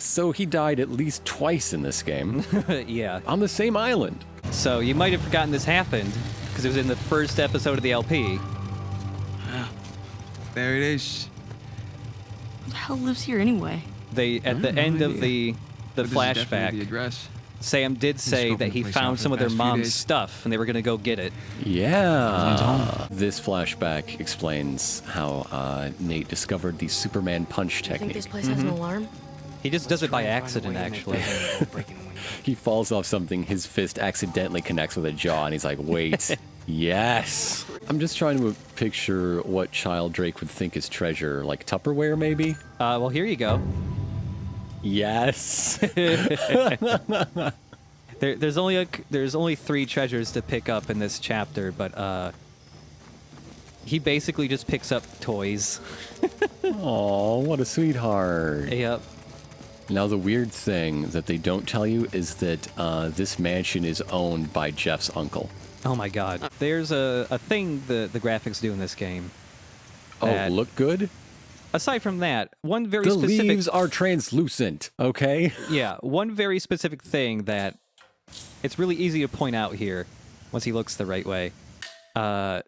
So he died at least twice in this game. Yeah. On the same island. So you might have forgotten this happened, because it was in the first episode of the LP. There it is. Who the hell lives here anyway? They at the end of the But this is definitely flashback, the address. Sam did say scoping that the he place found out for some the of their past few mom's days. stuff, and they were gonna go get it. Yeah. This flashback explains how Nate discovered the Superman punch I think technique. this place has an alarm. He just does it by accident, actually. He falls off something, his fist accidentally connects with a jaw, and he's like, wait, yes. I'm just trying to picture what child Drake would think is treasure, like Tupperware, maybe? Well, here you go. Yes. There's only 3 treasures to pick up in this chapter, but he basically just picks up toys. Aw, what a sweetheart. Yep. Now, the weird thing that they don't tell you is that this mansion is owned by Jeff's uncle. Oh my God. There's a thing the graphics do in this game. Oh, that- look good? Aside from that, one very The specific... leaves are translucent, okay? Yeah, one very specific thing that it's really easy to point out here once he looks the right way. So,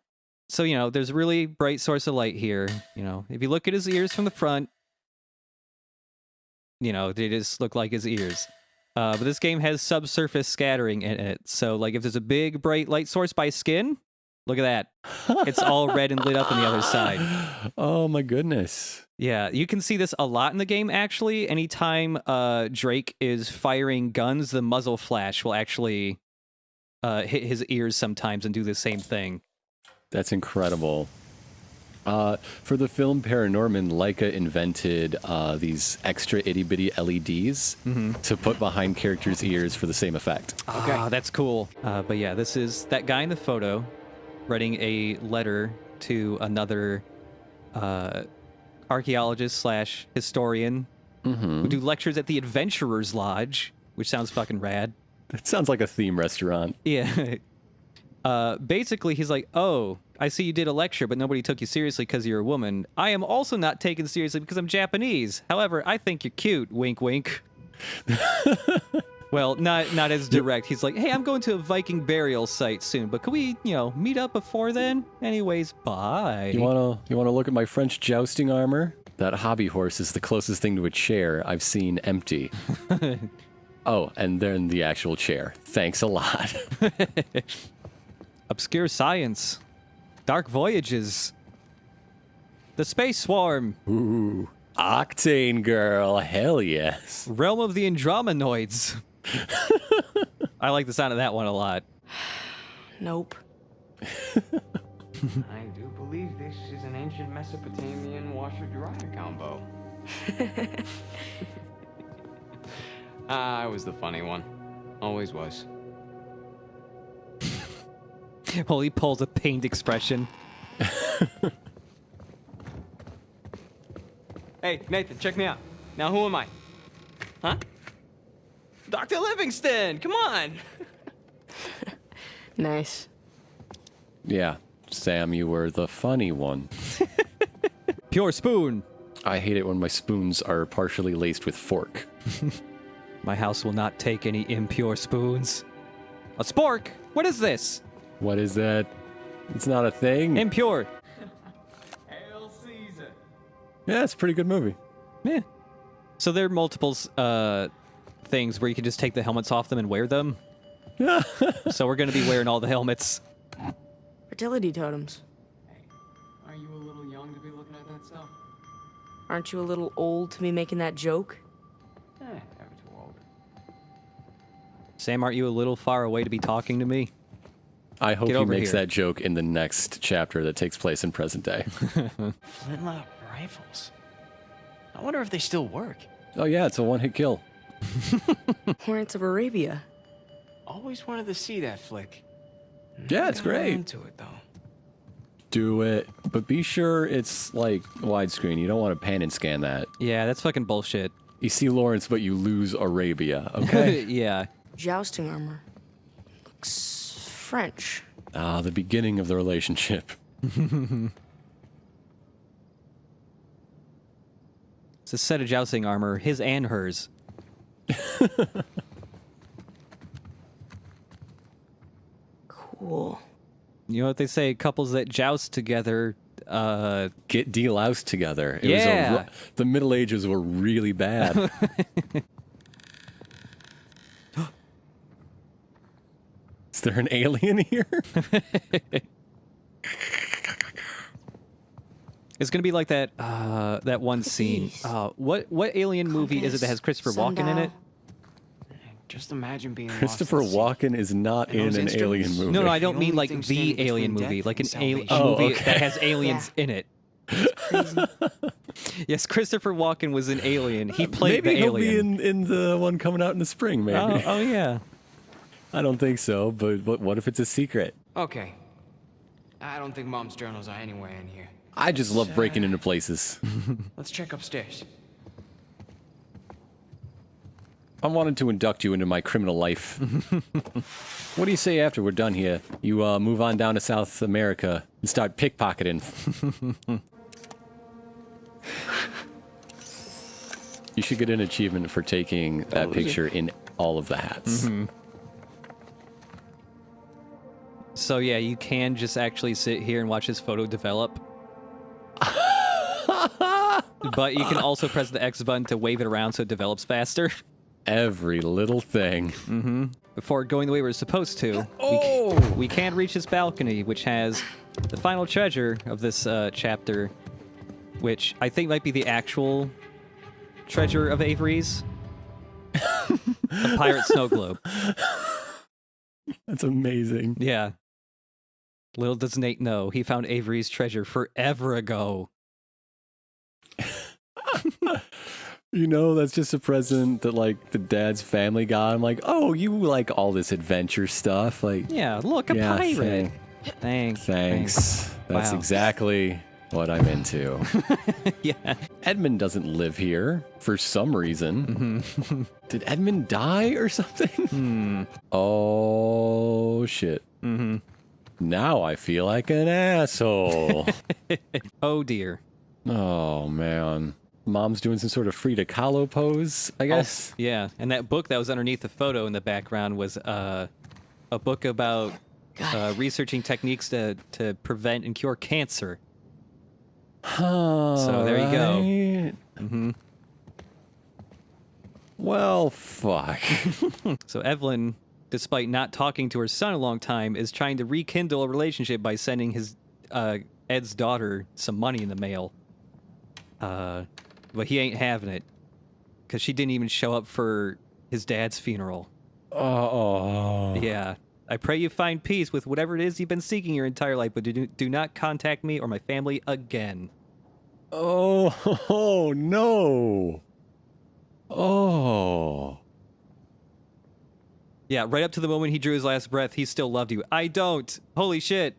you know, there's a really bright source of light here. You know, if you look at his ears from the front, you know, they just look like his ears. But this game has subsurface scattering in it. So, like, if there's a big, bright light source by his skin, look at that. It's all red and lit up on the other side. Oh, my goodness. Yeah, you can see this a lot in the game, actually. Anytime Drake is firing guns, the muzzle flash will actually hit his ears sometimes and do the same thing. That's incredible. For the film Paranorman, Leica invented these extra itty-bitty LEDs to put behind characters' ears for the same effect. Ah, that's cool. But yeah, this is that guy in the photo writing a letter to another archaeologist slash historian who do lectures at the Adventurers Lodge, which sounds fucking rad. That sounds like a theme restaurant. Yeah. Basically, he's like, oh, I see you did a lecture, but nobody took you seriously because you're a woman. I am also not taken seriously because I'm Japanese. However, I think you're cute. Wink, wink. Well, not as direct. He's like, hey, I'm going to a Viking burial site soon, but could we, you know, meet up before then? Anyways, bye. You wanna look at my French jousting armor? That hobby horse is the closest thing to a chair I've seen empty. Oh, and then the actual chair. Thanks a lot. Obscure science. Dark voyages. The space swarm. Ooh, Octane girl, hell yes. Realm of the Andromenoids. I like the sound of that one a lot. Nope. I do believe this is an ancient Mesopotamian washer-dryer combo. I was the funny one. Always was. Well, he pulls a pained expression. Hey, Nathan, check me out. Now, who am I? Huh? Dr. Livingston, come on! Nice. Yeah, Sam, you were the funny one. Pure spoon. I hate it when my spoons are partially laced with fork. My house will not take any impure spoons. A spork? What is this? What is that? It's not a thing. Impure. Hail Caesar! Yeah, it's a pretty good movie. Yeah. So there are multiple things where you can just take the helmets off them and wear them. So we're going to be wearing all the helmets. Fertility totems. Hey, are you a little young to be looking at that stuff? Aren't you a little old to be making that joke? Never too old. Sam, aren't you a little far away to be talking to me? I hope Get he over makes here. that joke in the next chapter that takes place in present day. Flintlock rifles. I wonder if they still work. Oh yeah, it's a one-hit kill. Hornets of Arabia. Always wanted to see that flick. Yeah, it's Got great. into it though. Do it, but be sure it's like widescreen. You don't want to pan and scan that. Yeah, that's fucking bullshit. You see Lawrence, but you lose Arabia, okay? Yeah. Jousting armor. Looks French. Ah, the beginning of the relationship. It's a set of jousting armor, his and hers. Cool. You know what they say? Couples that joust together. Get deloused together. Yeah. The Middle Ages were really bad. Is there an alien here? It's gonna be like that. That one scene. Jeez. What alien movie is it that has Christopher Walken in it? Just imagine being Christopher lost at sea. Walken is not And in those an instruments? alien movie. No, I don't The mean only like thing the standing alien between movie, death like an and alien salvation. Oh, movie okay. that has aliens in it. Crazy. Yes, Christopher Walken was an alien. He played Maybe the he'll alien. be in the one coming out in the spring, maybe. Oh yeah. I don't think so, but what if it's a secret? Okay. I don't think Mom's journals are anywhere in here. I just love breaking into places. Let's check upstairs. I wanted to induct you into my criminal life. What do you say after we're done here? You move on down to South America and start pickpocketing. You should get an achievement for taking that picture in all of the hats. So yeah, you can just actually sit here and watch his photo develop. But you can also press the X button to wave it around so it develops faster. Every little thing. Before going the way we're supposed to, we can't reach this balcony, which has the final treasure of this chapter, which I think might be the actual treasure of Avery's. The pirate snow globe. That's amazing. Yeah. Little does Nate know, he found Avery's treasure forever ago. You know, that's just a present that, like, the dad's family got. I'm like, oh, you like all this adventure stuff. Like, Yeah, look, a yeah, pirate. Thanks. thanks. That's Wow. exactly what I'm into. Yeah. Edmund doesn't live here for some reason. Did Edmund die or something? Oh, shit. Now I feel like an asshole. Oh dear. Oh, man. Mom's doing some sort of Frida Kahlo pose, I guess. Yeah, and that book that was underneath the photo in the background was a book about researching techniques to prevent and cure cancer. So there you go. Alright. Well, fuck. So Evelyn, despite not talking to her son a long time, is trying to rekindle a relationship by sending his Ed's daughter some money in the mail. But he ain't having it because she didn't even show up for his dad's funeral. Oh. Yeah. I pray you find peace with whatever it is you've been seeking your entire life, but do not contact me or my family again. Oh, no. Oh. Yeah, right up to the moment he drew his last breath, he still loved you. I don't. Holy shit.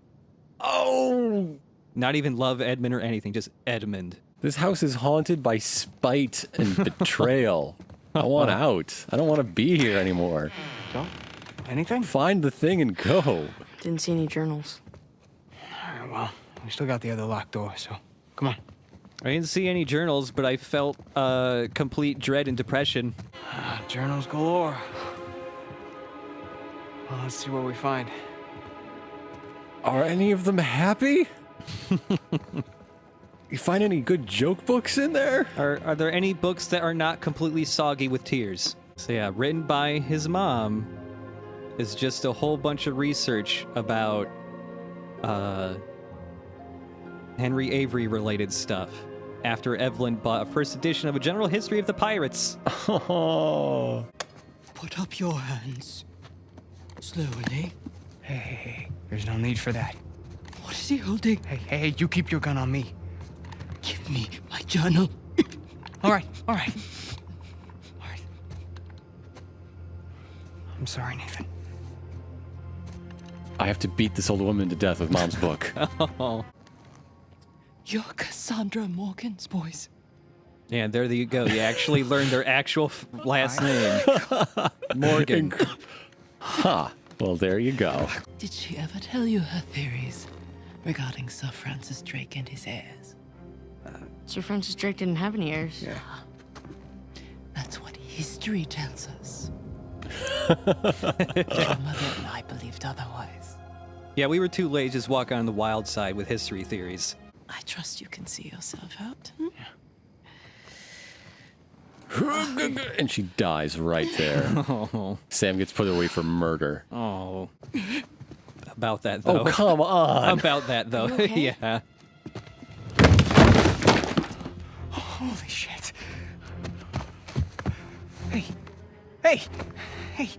Oh. Not even love Edmund or anything, just Edmund. This house is haunted by spite and betrayal. I want out. I don't want to be here anymore. So, anything? Find the thing and go. Didn't see any journals. All right, well, we still got the other locked door, so come on. I didn't see any journals, but I felt complete dread and depression. Journals galore. Well, let's see what we find. Are any of them happy? You find any good joke books in there? Are there any books that are not completely soggy with tears? So yeah, written by his mom is just a whole bunch of research about Henry Avery related stuff after Evelyn bought a first edition of a general history of the pirates. Oh. Put up your hands. Slowly. Hey, there's no need for that. What is he holding? Hey, you keep your gun on me. Give me my journal. All right. All right. I'm sorry, Nathan. I have to beat this old woman to death with Mom's book. Oh. You're Cassandra Morgan's boys. Yeah, there you go. You actually learned their actual last name. Morgan. Ha. Well, there you go. Did she ever tell you her theories regarding Sir Francis Drake and his heirs? Sir Francis Drake didn't have any heirs. Yeah. That's what he History tells us. Your mother and I believed otherwise. Yeah, we were too late to just walk on the wild side with history theories. I trust you can see yourself out. And she dies right there. Oh. Sam gets put away for murder. Oh. About that, though. Oh, come on. About that, though. Yeah. Holy shit. Hey. Hey. Hey.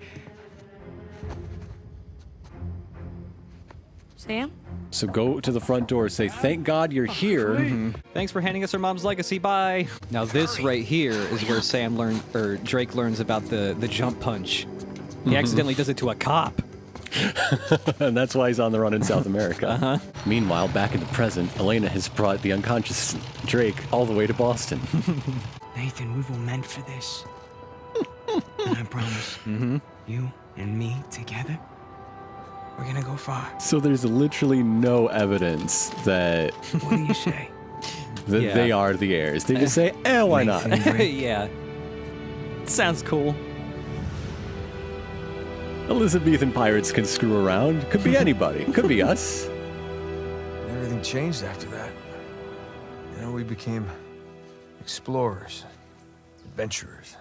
Sam? So go to the front door, say, thank God you're here. Thanks for handing us her mom's legacy. Bye. Now this right here is where Drake learns about the jump punch. He accidentally does it to a cop. And that's why he's on the run in South America. Meanwhile, back in the present, Elena has brought the unconscious Drake all the way to Boston. Nathan, we were meant for this. And I promise, you and me together, we're gonna go far. So there's literally no evidence that, What do you say? that Yeah. they are the heirs. They just say, why not? Nathan Drake? Yeah. Sounds cool. Elizabethan pirates can screw around. Could be anybody. Could be us. Everything changed after that. You know, we became explorers, adventurers,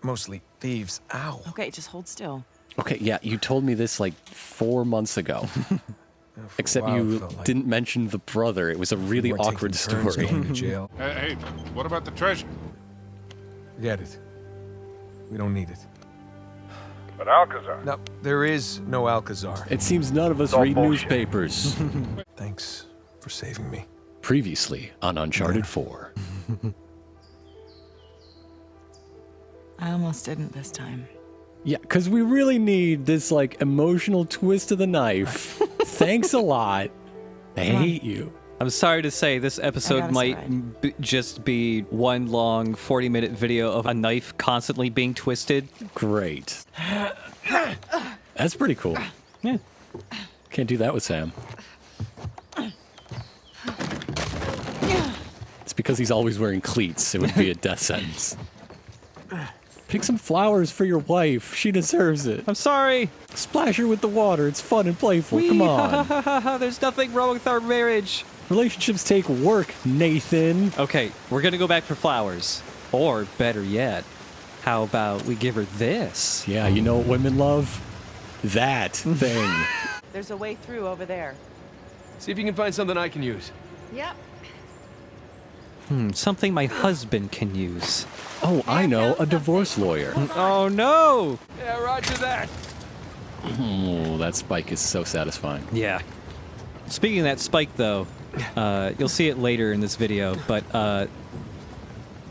mostly thieves. Ow. Okay, just hold still. Okay, yeah, you told me this like 4 months ago. For a Except while, it you felt like didn't mention the brother. It was a really we weren't awkward taking turns story. Going to jail. Hey, what about the treasure? Forget it. We don't need it. But Alcazar. No, there is no Alcazar. It seems none of us all read bullshit. newspapers. Thanks for saving me. Previously on Uncharted 4. I almost didn't this time. Yeah, because we really need this, like, emotional twist of the knife. Thanks a lot. I hate you. I'm sorry to say this episode got us might just be one long 40-minute video of a knife constantly being twisted. Great. That's pretty cool. Yeah. Can't do that with Sam. It's because he's always wearing cleats. It would be a death sentence. Pick some flowers for your wife. She deserves it. I'm sorry. Splash her with the water. It's fun and playful. Come on. There's nothing wrong with our marriage. Relationships take work, Nathan. Okay, we're gonna go back for flowers. Or better yet, how about we give her this? Yeah, you know what women love? That thing. There's a way through over there. See if you can find something I can use. Yep. Something my husband can use. Oh, I know. A divorce lawyer. Oh no! Yeah, roger that. Oh, that spike is so satisfying. Yeah. Speaking of that spike, though, you'll see it later in this video, but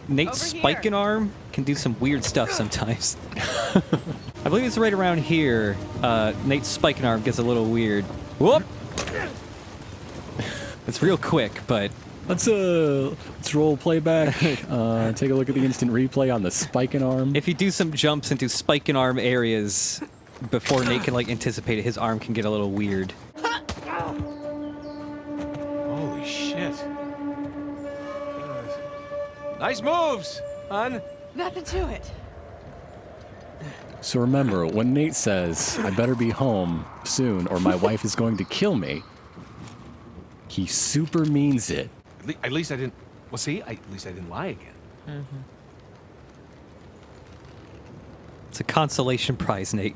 Nate's Over here. spiking arm can do some weird stuff sometimes. I believe it's right around here. Nate's spiking arm gets a little weird. Whoop! It's real quick, but Let's roll playback. Take a look at the instant replay on the spiking arm. if you do some jumps into spiking arm areas before Nate can like anticipate it, his arm can get a little weird. Holy shit. Nice moves, hon. Nothing to it. So remember, when Nate says, I better be home soon or my wife is going to kill me, he super means it. At least I didn't. Well, see, at least I didn't lie again. It's a consolation prize, Nate.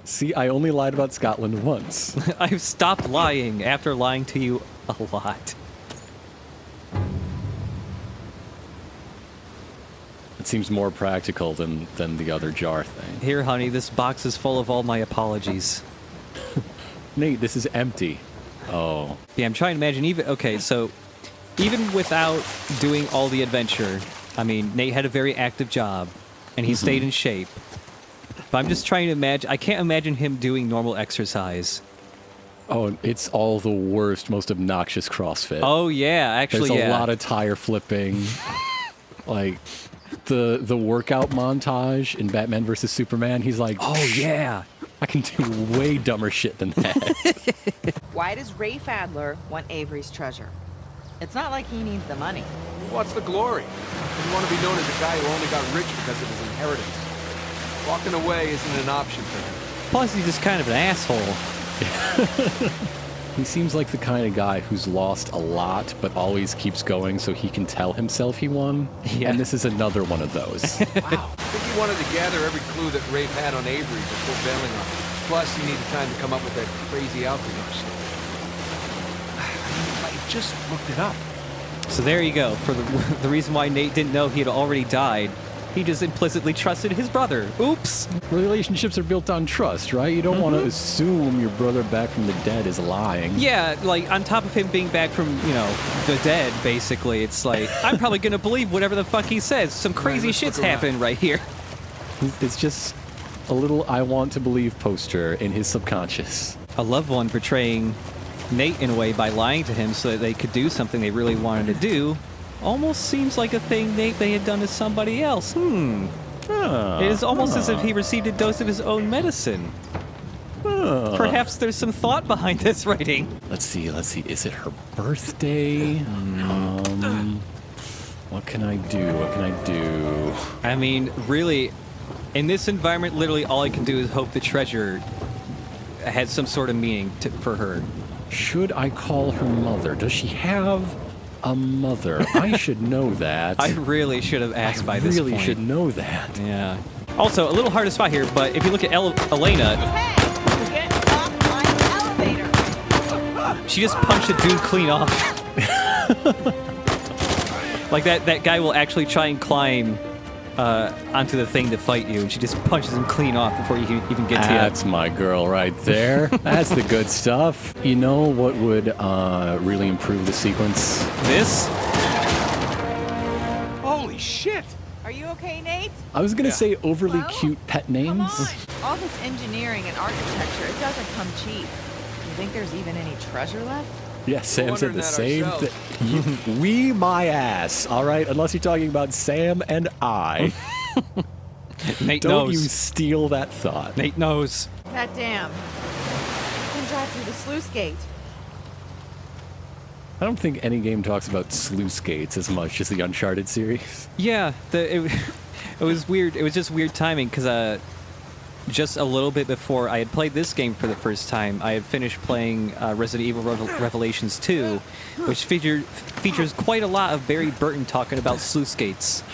See, I only lied about Scotland once. I've stopped lying after lying to you a lot. It seems more practical than the other jar thing. Here, honey, this box is full of all my apologies. Nate, this is empty. Oh. Yeah, I'm trying to imagine even without doing all the adventure, I mean, Nate had a very active job, and he stayed in shape. But I'm just trying to imagine, I can't imagine him doing normal exercise. Oh, it's all the worst, most obnoxious CrossFit. Oh, yeah, actually, There's a yeah. lot of tire flipping. Like, the workout montage in Batman vs. Superman, he's like, Oh, yeah. I can do way dumber shit than that. Why does Ray Fadler want Avery's treasure? It's not like he needs the money. What's the glory? You want to be known as a guy who only got rich because of his inheritance. Walking away isn't an option for him. Plus, he's just kind of an asshole. He seems like the kind of guy who's lost a lot, but always keeps going so he can tell himself he won. Yeah. And this is another one of those. Wow. I think he wanted to gather every clue that Rafe had on Avery before bailing on him. Plus, he needed time to come up with that crazy Alcazar story. I mean, if I just looked it up. So there you go. For the reason why Nate didn't know he had already died, he just implicitly trusted his brother. Oops. Relationships are built on trust, right? You don't want to assume your brother back from the dead is lying. Yeah, like on top of him being back from, the dead, basically, it's like, I'm probably going to believe whatever the fuck he says. Some crazy let's shit's look around. happening right here. It's just a little I want to believe poster in his subconscious. A loved one betraying Nate in a way by lying to him so that they could do something they really wanted to do almost seems like a thing Nate may have done to somebody else. It is almost as if he received a dose of his own medicine. Perhaps there's some thought behind this writing. Let's see. Is it her birthday? What can I do? I mean, really, in this environment, literally all I can do is hope the treasure had some sort of meaning for her. Should I call her mother? Does she have a mother? I should know that. I really should have asked by this point. I really should know that. Yeah. Also, a little hard to spot here, but if you look at Elena, Hey, get off my elevator. she just punched a dude clean off. Like that guy will actually try and climb onto the thing to fight you, and she just punches him clean off before you can even get to you. That's my girl right there. That's the good stuff. You know what would really improve the sequence? This? Holy shit! Are you okay, Nate? I was gonna say overly Well, cute pet Come names. on. All this engineering and architecture, it doesn't come cheap. You think there's even any treasure left? Yeah, Sam said wondering the that same ourselves. thing. We my ass, all right? Unless you're talking about Sam and I. Nate Don't knows. you steal that thought. Nate knows. That dam. You can drive through the sluice gate. I don't think any game talks about sluice gates as much as the Uncharted series. Yeah, it was weird. It was just weird timing because just a little bit before I had played this game for the first time, I had finished playing Resident Evil Revelations 2, which features quite a lot of Barry Burton talking about sluice gates.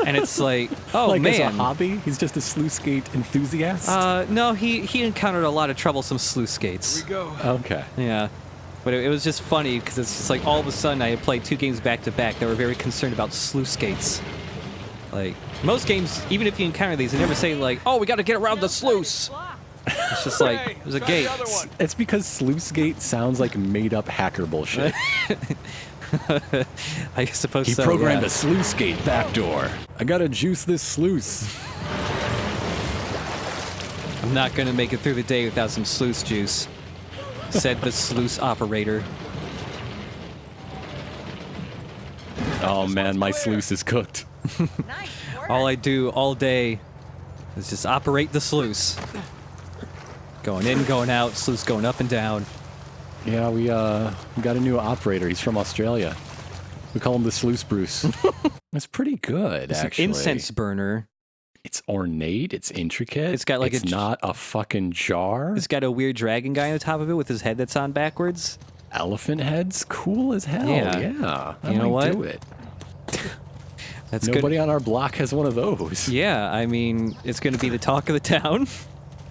And it's like, oh like man. as a hobby, he's just a sluice gate enthusiast. No, he encountered a lot of troublesome sluice gates. Here we go. Okay. Yeah. But it was just funny because it's just like all of a sudden I had played 2 games back to back that were very concerned about sluice gates. Like, most games, even if you encounter these, they never say like, oh, we got to get around the sluice. It's just like, Hey, there's a try gate. the other one. It's because sluice gate sounds like made up hacker bullshit. I suppose He so, programmed yeah. a sluice gate backdoor. I gotta juice this sluice. I'm not going to make it through the day without some sluice juice, said the sluice operator. Oh man, my sluice is cooked. Nice work. All I do all day is just operate the sluice. Going in, going out, sluice going up and down. Yeah, we got a new operator. He's from Australia. We call him the Sluice Bruce. It's pretty good, It's actually. an incense burner. It's ornate. It's intricate. It's got like it's a- not a fucking jar. It's got a weird dragon guy on the top of it with his head that's on backwards. Elephant heads, cool as hell. Yeah. Yeah, I You know might what? do it. That's Nobody good. on our block has one of those. Yeah, I mean, it's going to be the talk of the town.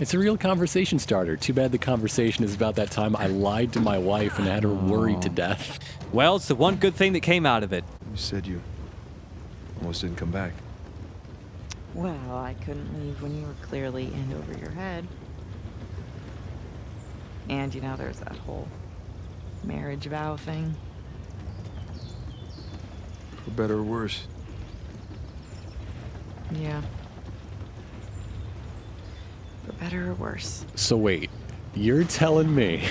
It's a real conversation starter. Too bad the conversation is about that time I lied to my wife and had her worried to death. Well, it's the one good thing that came out of it. You said you almost didn't come back. Well, I couldn't leave when you were clearly in over your head. And, there's that whole marriage vow thing. For better or worse. Yeah. For better or worse. So wait, you're telling me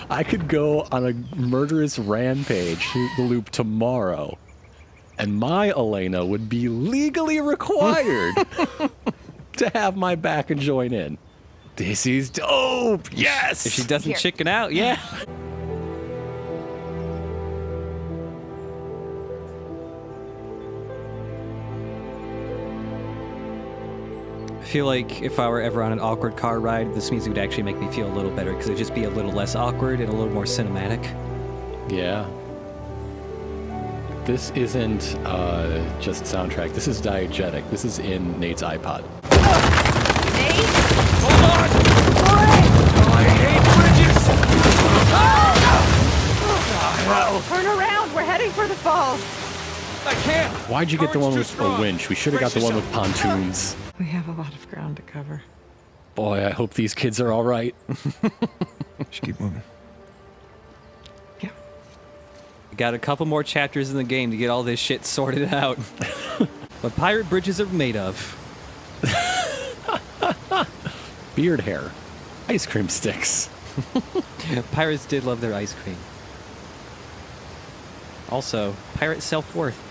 I could go on a murderous rampage through the loop tomorrow and my Elena would be legally required to have my back and join in? This is dope! Yes! If she doesn't chicken out, yeah. feel like if I were ever on an awkward car ride, this means it would actually make me feel a little better because it'd just be a little less awkward and a little more cinematic. Yeah. This isn't just soundtrack. This is diegetic. This is in Nate's iPod. Nate? Turn around. We're heading for the falls. I can't. Why'd you get the one with a winch? We should have got the one with pontoons. We have a lot of ground to cover. Boy, I hope these kids are all right. Just keep moving. Yeah. We got a couple more chapters in the game to get all this shit sorted out. What pirate bridges are made of. Beard hair. Ice cream sticks. Pirates did love their ice cream. Also, pirate self-worth.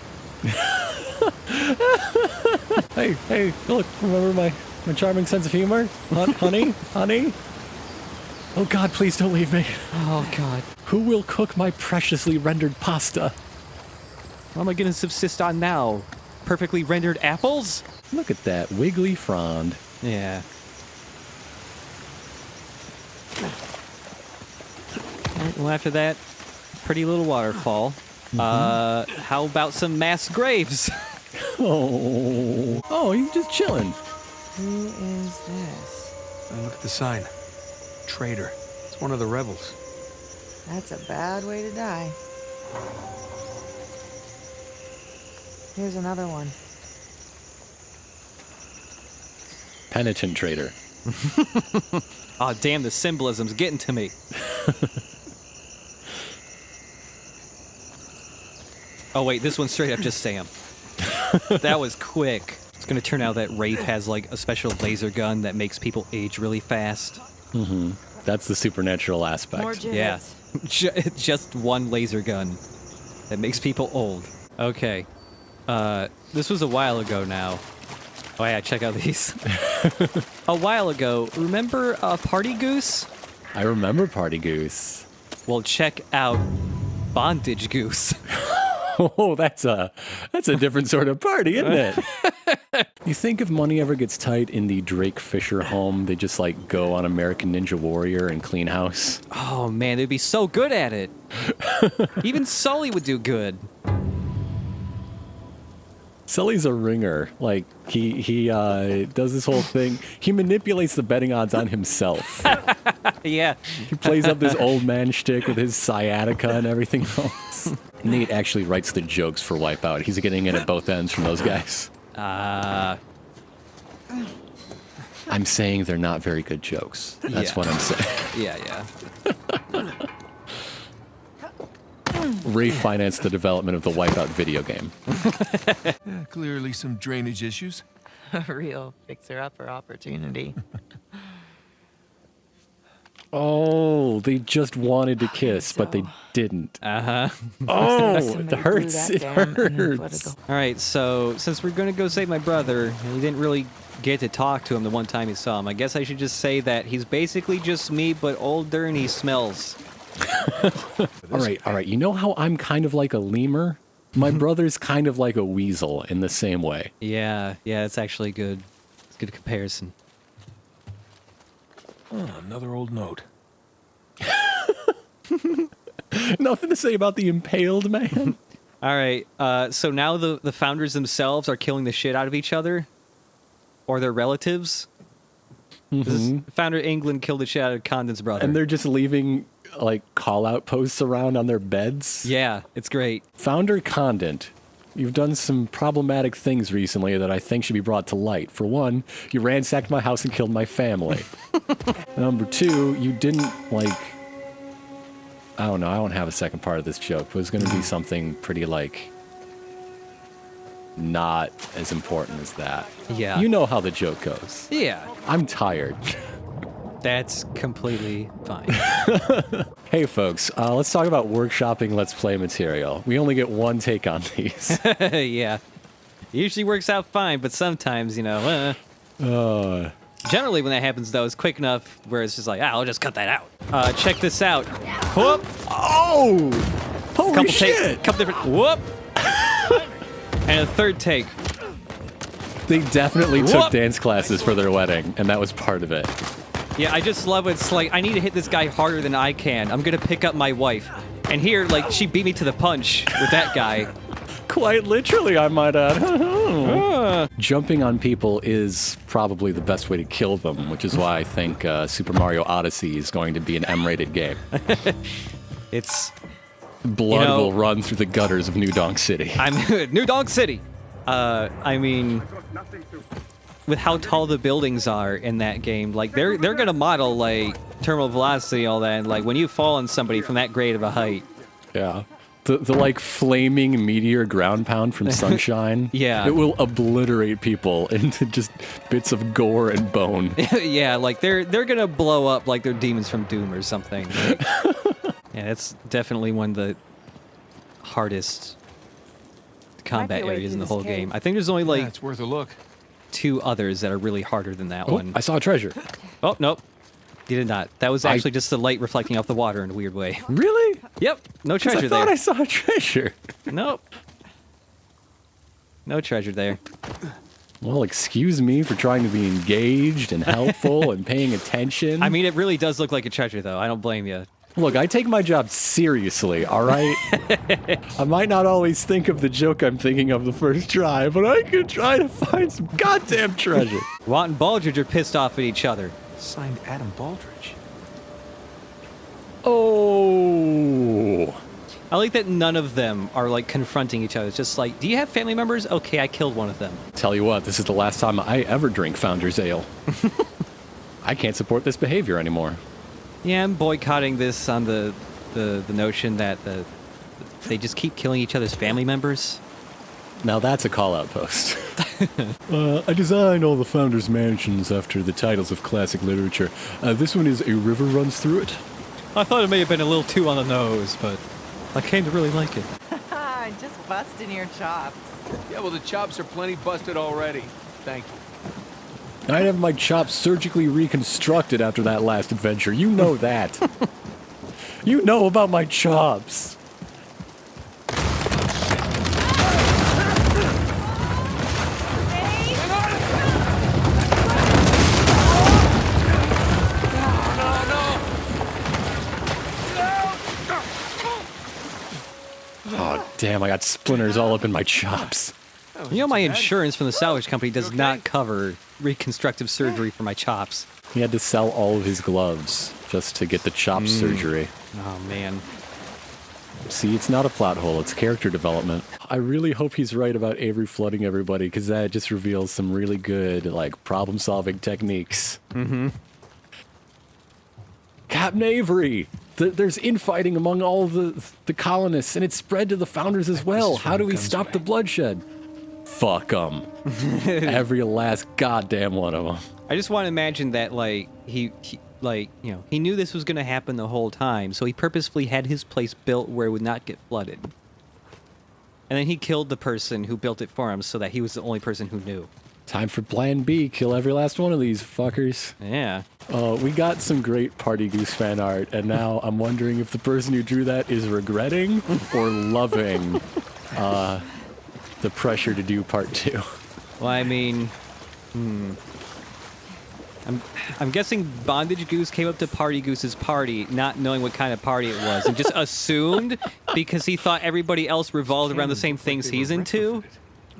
Hey, look, remember my charming sense of humor? Honey? Honey? Oh God, please don't leave me. Oh God. Who will cook my preciously rendered pasta? What am I gonna subsist on now? Perfectly rendered apples? Look at that wiggly frond. Yeah. Well, after that, pretty little waterfall. How about some mass graves? Oh, he's just chilling. Who is this? And look at the sign. Traitor. It's one of the rebels. That's a bad way to die. Here's another one. Penitent traitor. Oh, damn, the symbolism's getting to me. Oh, wait, this one's straight up just Sam. That was quick. It's gonna turn out that Rafe has, like, a special laser gun that makes people age really fast. Mm-hmm. That's the supernatural aspect. More Yeah. gibbets. Just one laser gun that makes people old. Okay. This was a while ago now. Oh yeah, check out these. A while ago, remember Party Goose? I remember Party Goose. Well, check out Bondage Goose. Oh, that's a different sort of party, isn't it? You think if money ever gets tight in the Drake Fisher home, they just like go on American Ninja Warrior and clean house? Oh man, they'd be so good at it. Even Sully would do good. Sully's a ringer. Like he does this whole thing. He manipulates the betting odds on himself. Yeah. He plays up this old man shtick with his sciatica and everything else. Nate actually writes the jokes for Wipeout. He's getting in at both ends from those guys. I'm saying they're not very good jokes. That's Yeah. what I'm saying. Yeah. Refinance the development of the Wipeout video game. Clearly some drainage issues. A real fixer-upper opportunity. Oh, they just wanted to kiss, but they didn't. Uh-huh. Oh, it Somebody hurts. blew It that dam and then hurts. flooded All right, so since we're going to go save my brother, and we didn't really get to talk to him the one time he saw him, I guess I should just say that he's basically just me, but older and he smells. All right. You know how I'm kind of like a lemur? My brother's kind of like a weasel in the same way. Yeah, it's actually good. It's a good comparison. Oh, another old note. Nothing to say about the impaled man. All right, so now the founders themselves are killing the shit out of each other, or their relatives. This is, founder England killed the shit out of Condon's brother. And they're just leaving like call-out posts around on their beds. Yeah, it's great. Founder Condent, you've done some problematic things recently that I think should be brought to light. For one, you ransacked my house and killed my family. Number two, you didn't like... I don't know, I don't have a second part of this joke, but it's going to be something pretty like... not as important as that. Yeah. You know how the joke goes. Yeah, I'm tired. that's completely fine. Hey folks, let's talk about workshopping Let's Play material. We only get one take on these. Yeah. Usually works out fine, but sometimes, Generally, when that happens, though, it's quick enough where it's just like, I'll just cut that out. Check this out. Whoop! Oh! Holy Couple shit! couple different. Whoop! And a third take. They definitely took dance classes for their wedding, and that was part of it. Yeah, I just love it. It's like, I need to hit this guy harder than I can. I'm gonna pick up my wife. And here, like, she beat me to the punch with that guy. Quite literally, I might add. Jumping on people is probably the best way to kill them, which is why I think Super Mario Odyssey is going to be an M-rated game. It's... Blood will run through the gutters of New Donk City. New Donk City! I mean... With how tall the buildings are in that game, like, they're gonna model, like, terminal velocity, all that, and, like, when you fall on somebody from that great of a height. Yeah. The like flaming meteor ground pound from Sunshine. Yeah. It will obliterate people into just bits of gore and bone. Yeah, like they're gonna blow up like they're demons from Doom or something. Like, yeah, it's definitely one of the hardest combat areas in the whole game. I think there's only like it's worth a look. 2 others that are really harder than that Oh, one. I saw a treasure. Oh, nope. You did not. That was actually just the light reflecting off the water in a weird way. Really? Yep. No treasure I thought there. I saw a treasure. Nope. No treasure there. Well, excuse me for trying to be engaged and helpful and paying attention. I mean, it really does look like a treasure, though. I don't blame you. Look, I take my job seriously, all right? I might not always think of the joke I'm thinking of the first try, but I could try to find some goddamn treasure. Watt and Baldridge are pissed off at each other. Signed Adam Baldridge. Oh. I like that none of them are, like, confronting each other. It's just like, do you have family members? Okay, I killed one of them. Tell you what, this is the last time I ever drink Founder's Ale. I can't support this behavior anymore. Yeah, I'm boycotting this on the notion that they just keep killing each other's family members. Now that's a call-out post. I designed all the Founders' mansions after the titles of classic literature. This one is A River Runs Through It. I thought it may have been a little too on the nose, but I came to really like it. Just busting your chops. Yeah, well, the chops are plenty busted already. Thank you. I'd have my chops surgically reconstructed after that last adventure. You know that. You know about my chops. Oh, damn, I got splinters all up in my chops. You know, my insurance from the salvage company does not cover reconstructive surgery for my chops. He had to sell all of his gloves just to get the chop surgery. Oh, man. See, it's not a plot hole, it's character development. I really hope he's right about Avery flooding everybody, because that just reveals some really good, like, problem-solving techniques. Mm-hmm. Captain Avery! There's infighting among all the colonists, and it's spread to the Founders as well. How do we stop the bloodshed? Fuck them. Every last goddamn one of them. I just want to imagine that, like, he knew this was going to happen the whole time, so he purposefully had his place built where it would not get flooded. And then he killed the person who built it for him so that he was the only person who knew. Time for Plan B. Kill every last one of these fuckers. Yeah. We got some great Party Goose fan art, and now I'm wondering if the person who drew that is regretting or loving the pressure to do part 2. Well, I mean, I'm guessing Bondage Goose came up to Party Goose's party not knowing what kind of party it was and just assumed because he thought everybody else revolved around the same things he's into.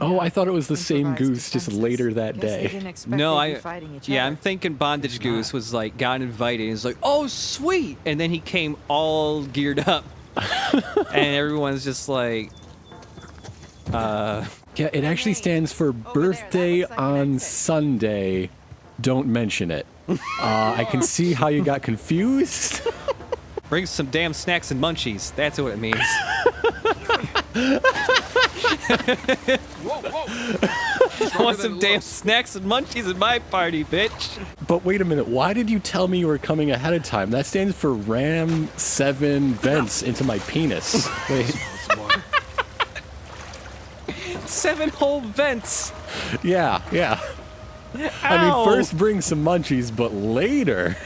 Oh, I thought it was the same goose just later that day. No, I'm thinking Bondage Goose was like, got invited and was like, oh, sweet. And then he came all geared up. And everyone's just like, Yeah, it actually stands for Birthday on Sunday. Don't mention it. I can see how you got confused. bring some damn snacks and munchies. That's what it means. I want some damn snacks and munchies at my party, bitch. But wait a minute, why did you tell me you were coming ahead of time? That stands for ram 7 vents into my penis. Wait. 7 whole vents. Yeah. Ow. I mean, first bring some munchies, but later.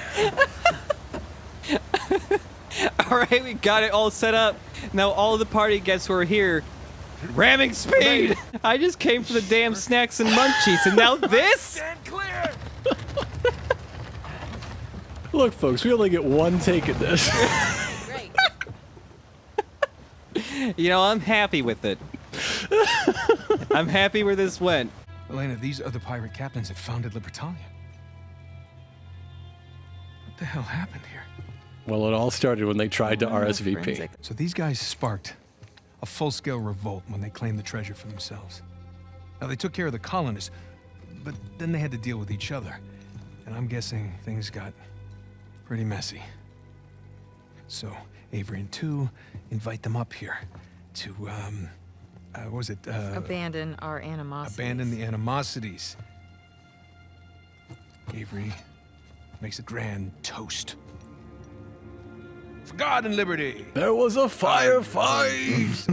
All right, we got it all set up. Now all the party guests who are here Ramming speed! I just came for the damn snacks and munchies, and now this? Stand clear! Look, folks, we only get one take at this. Great. You know, I'm happy with it. I'm happy where this went. Elena, these are the pirate captains that founded Libertalia. What the hell happened here? Well, it all started when they tried to RSVP. Forensic. So these guys sparked a full-scale revolt when they claimed the treasure for themselves. Now, they took care of the colonists, but then they had to deal with each other. And I'm guessing things got pretty messy. So, Avery and two invite them up here to, Abandon our animosity. abandon the animosities. Avery makes a grand toast. For God and liberty! There was a firefight!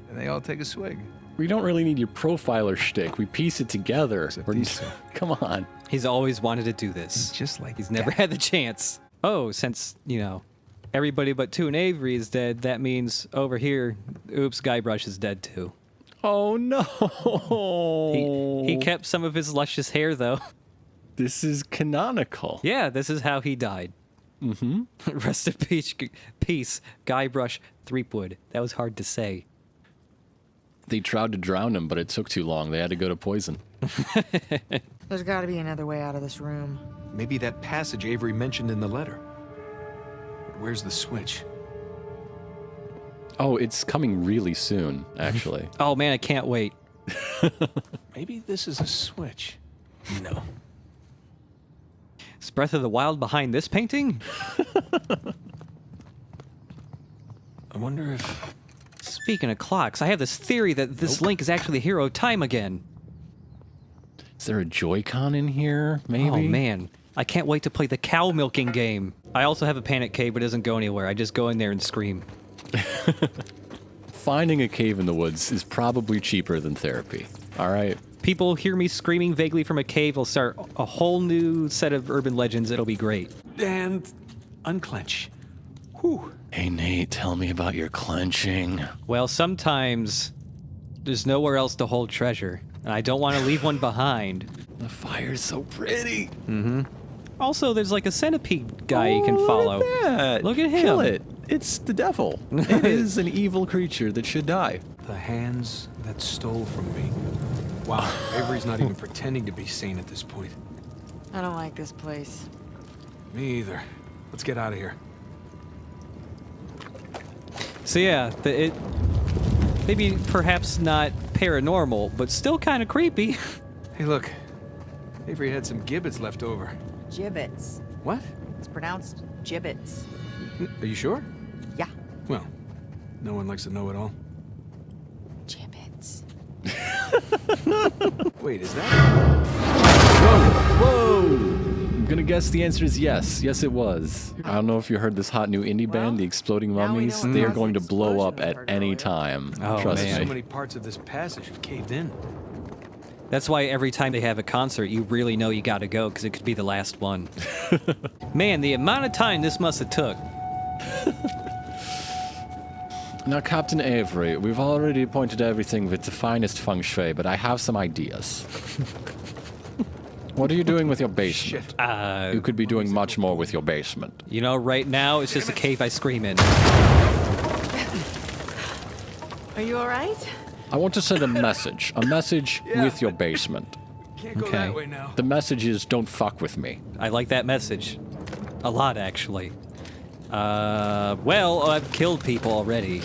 And they all take a swig. We don't really need your profiler shtick. We piece it together. Except We're- these two. Come on. He's always wanted to do this. Just like He's never that. had the chance. Oh, since, you know, everybody but Two and Avery is dead, that means over here, oops, Guybrush is dead too. Oh no! He kept some of his luscious hair, though. This is canonical. Yeah, this is how he died. Mm-hmm. Rest in peace, Guybrush Threepwood. That was hard to say. They tried to drown him, but it took too long. They had to go to poison. There's got to be another way out of this room. Maybe that passage Avery mentioned in the letter. But where's the switch? Oh, it's coming really soon, actually. Oh man, I can't wait. Maybe this is a switch. No. Is Breath of the Wild behind this painting? I wonder if... Speaking of clocks, I have this theory that this Link is actually the hero of time again. Is there a Joy-Con in here, maybe? Oh man, I can't wait to play the cow milking game. I also have a panic cave, but it doesn't go anywhere. I just go in there and scream. Finding a cave in the woods is probably cheaper than therapy. All right? People hear me screaming vaguely from a cave, will start a whole new set of urban legends. It'll be great. And unclench. Whew. Hey, Nate, tell me about your clenching. Well, sometimes there's nowhere else to hold treasure, and I don't want to leave one behind. The fire's so pretty. Also, there's like a centipede guy you can follow. Look at that. Look at him. Kill it. It's the devil. It is an evil creature that should die. The hands that stole from me. Wow, Avery's not even pretending to be sane at this point. I don't like this place. Me either. Let's get out of here. So yeah, it maybe perhaps not paranormal, but still kind of creepy. Hey, look. Avery had some gibbets left over. Gibbets. What? It's pronounced gibbets. Are you sure? Yeah. Well, no one likes to know it all. Gibbets. Wait, is that... Whoa! I'm gonna guess the answer is yes. Yes, it was. I don't know if you heard this hot new indie band, the Exploding now we know Mummies. what They are caused going to the blow up explosion at we heard any earlier. time. Oh, Trust man. So me. many parts of this passage have caved in. That's why every time they have a concert, you really know you gotta go, because it could be the last one. Man, the amount of time this must have took. Now, Captain Avery, we've already pointed everything with the finest feng shui, but I have some ideas. What are you doing with your basement? You could be doing much more with your basement. You know, right now, it's just a cave I scream in. Are you all right? I want to send a message. A message with your basement. Can't go Okay. that way now. The message is, don't fuck with me. I like that message. A lot, actually. Well, I've killed people already.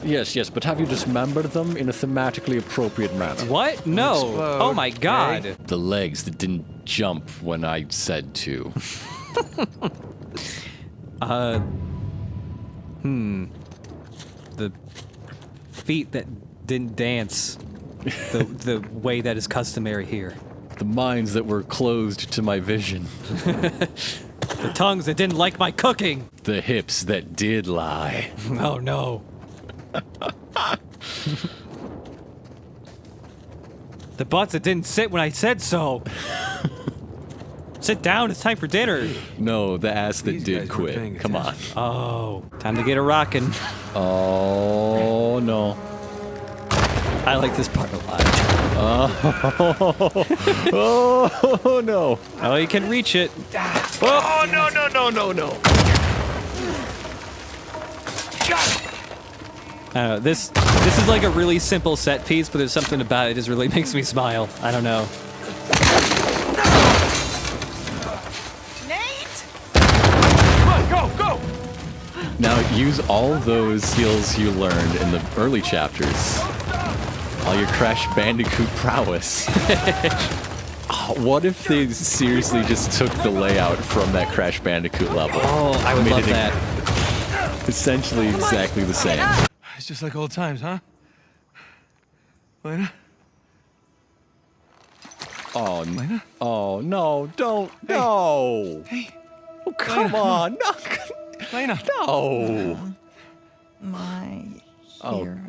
Yes, yes, but have you dismembered them in a thematically appropriate manner? What? No. Explode, Oh my god. The legs that didn't jump when I said to. The feet that didn't dance the way that is customary here. The minds that were closed to my vision. The tongues that didn't like my cooking. The hips that did lie. Oh no. The butts that didn't sit when I said so. Sit down. It's time for dinner. No, the ass that These did guys weren't quit. paying Come on. Oh, time to get a rockin'. Oh, no. I like this part a lot. Oh, no. Oh, you can reach it. Oh, no, no, no, no, no. I don't know. This is like a really simple set piece, but there's something about it that just really makes me smile. I don't know. Nate! Come on, go, go! Now, use all those skills you learned in the early chapters. All your Crash Bandicoot prowess. Oh, what if they seriously just took the layout from that Crash Bandicoot level? Oh, I would Made love it that. Essentially exactly the same. It's just like old times, huh? Lena? Oh, Lena? oh no, don't, no. Hey, Oh, come on, no, Lena! no. My Oh. hero.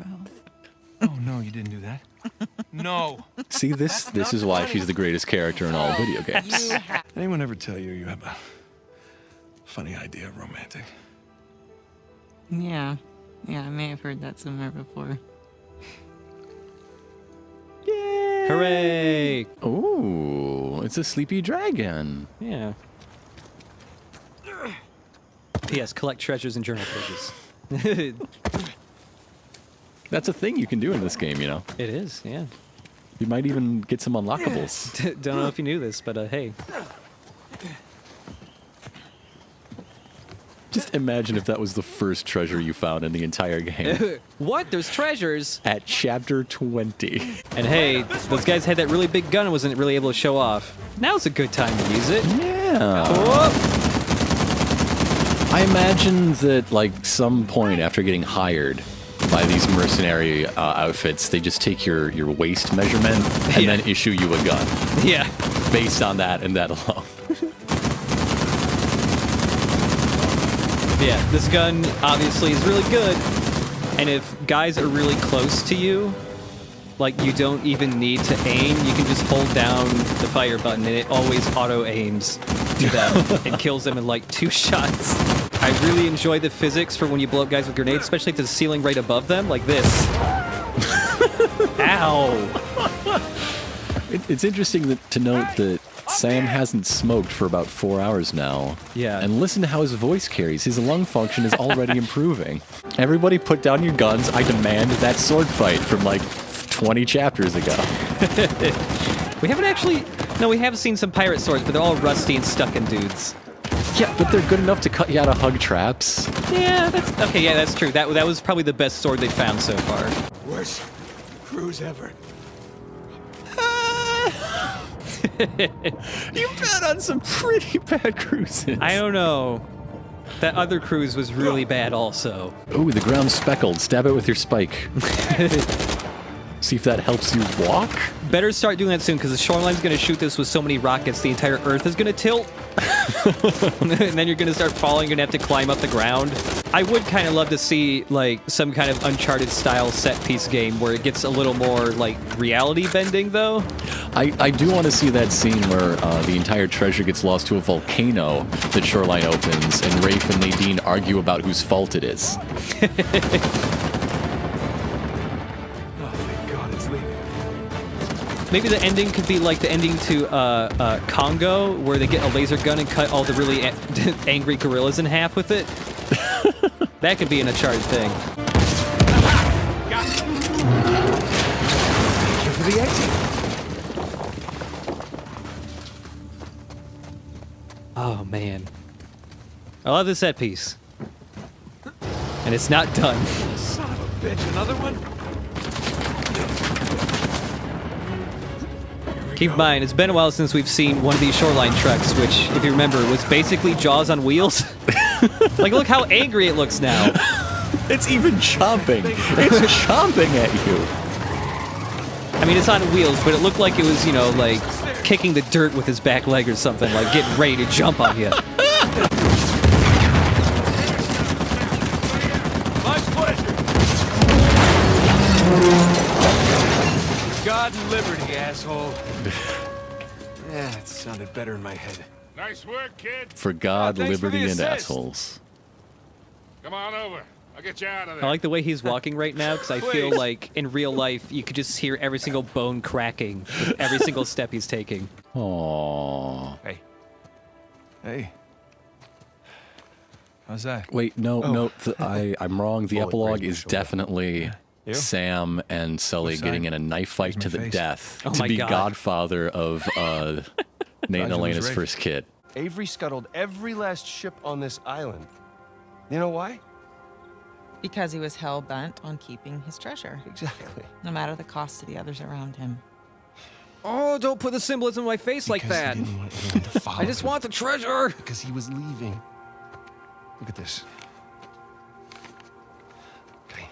Oh, no, you didn't do that. No! See, this is why she's the greatest character in all video games. Anyone ever tell you you have a funny idea of romantic? Yeah. Yeah, I may have heard that somewhere before. Hooray! Ooh, it's a sleepy dragon. Yeah. P.S. Collect treasures and journal pages. That's a thing you can do in this game, you know. It is, yeah. You might even get some unlockables. Don't know if you knew this, but hey. Just imagine if that was the first treasure you found in the entire game. What? There's treasures? At chapter 20. And hey, those guys had that really big gun and wasn't really able to show off. Now's a good time to use it. Yeah. Whoop. I imagine that, like, some point after getting hired by these mercenary outfits, they just take your waist measurement and then issue you a gun Yeah. based on that and that alone. Yeah, this gun obviously is really good. And if guys are really close to you, like you don't even need to aim, you can just hold down the fire button and it always auto aims to them and kills them in like 2 shots. I really enjoy the physics for when you blow up guys with grenades, especially if there's a ceiling right above them, like this. Ow! It's interesting to note that Sam hasn't smoked for about 4 hours now. Yeah. And listen to how his voice carries. His lung function is already improving. Everybody put down your guns. I demand that sword fight from like 20 chapters ago. We haven't actually... No, we have seen some pirate swords, but they're all rusty and stuck in dudes. Yeah, but they're good enough to cut you out of hug traps. Yeah, that's... Okay, yeah, that's true. That was probably the best sword they've found so far. Worst cruise ever. You've been on some pretty bad cruises. I don't know. That other cruise was really bad also. Ooh, the ground's speckled. Stab it with your spike. See if that helps you walk? Better start doing that soon, because the shoreline's going to shoot this with so many rockets, the entire Earth is going to tilt. And then you're going to start falling, you're going to have to climb up the ground. I would kind of love to see, like, some kind of Uncharted-style set-piece game where it gets a little more, like, reality-bending, though. I do want to see that scene where the entire treasure gets lost to a volcano that Shoreline opens, and Rafe and Nadine argue about whose fault it is. Maybe the ending could be like the ending to Congo, where they get a laser gun and cut all the really angry gorillas in half with it. That could be an Uncharted thing. For the exit. Oh, man. I love this set piece. And it's not done. Son of a bitch, another one? Keep in mind, it's been a while since we've seen one of these shoreline trucks, which, if you remember, was basically Jaws on wheels. Like, look how angry it looks now. It's even chomping. It's chomping at you. I mean, it's on wheels, but it looked like it was, you know, like, kicking the dirt with his back leg or something, like getting ready to jump on you. My pleasure. God and liberty, asshole. Yeah, it sounded better in my head. Nice work, kid. For God, thanks for liberty, the and assist. assholes. Come on over. I'll get you out of there. I like the way he's walking right now because I feel Please. like in real life you could just hear every single bone cracking with every single step he's taking. Aww. Hey, Hey. How's that? Wait, no, Oh. no, I'm wrong. The Bullet epilogue grazed my is shoulder. definitely You? Sam and Sully Which getting side? in a knife fight Where's to my the face? death Oh to my be God. godfather of Nate and Nigel was Elena's right. first kid. Avery scuttled every last ship on this island. You know why? Because he was hell-bent on keeping his treasure, Exactly. no matter the cost to the others around him. Oh, don't put the symbolism in my face like Because that. He didn't want anyone to follow I just him. want the treasure. Because he was leaving. Look at this. Okay.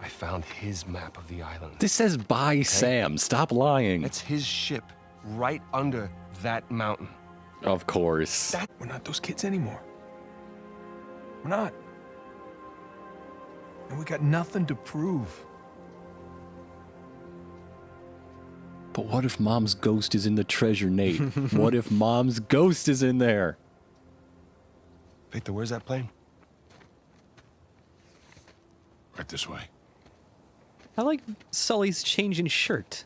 I found his map of the island. This says by Sam. Stop lying. That's his ship right under that mountain. Of course. We're not those kids anymore. We're not. And we got nothing to prove. But what if Mom's ghost is in the treasure, Nate? What if Mom's ghost is in there? Victor, where's that plane? Right this way. I like Sully's changing shirt.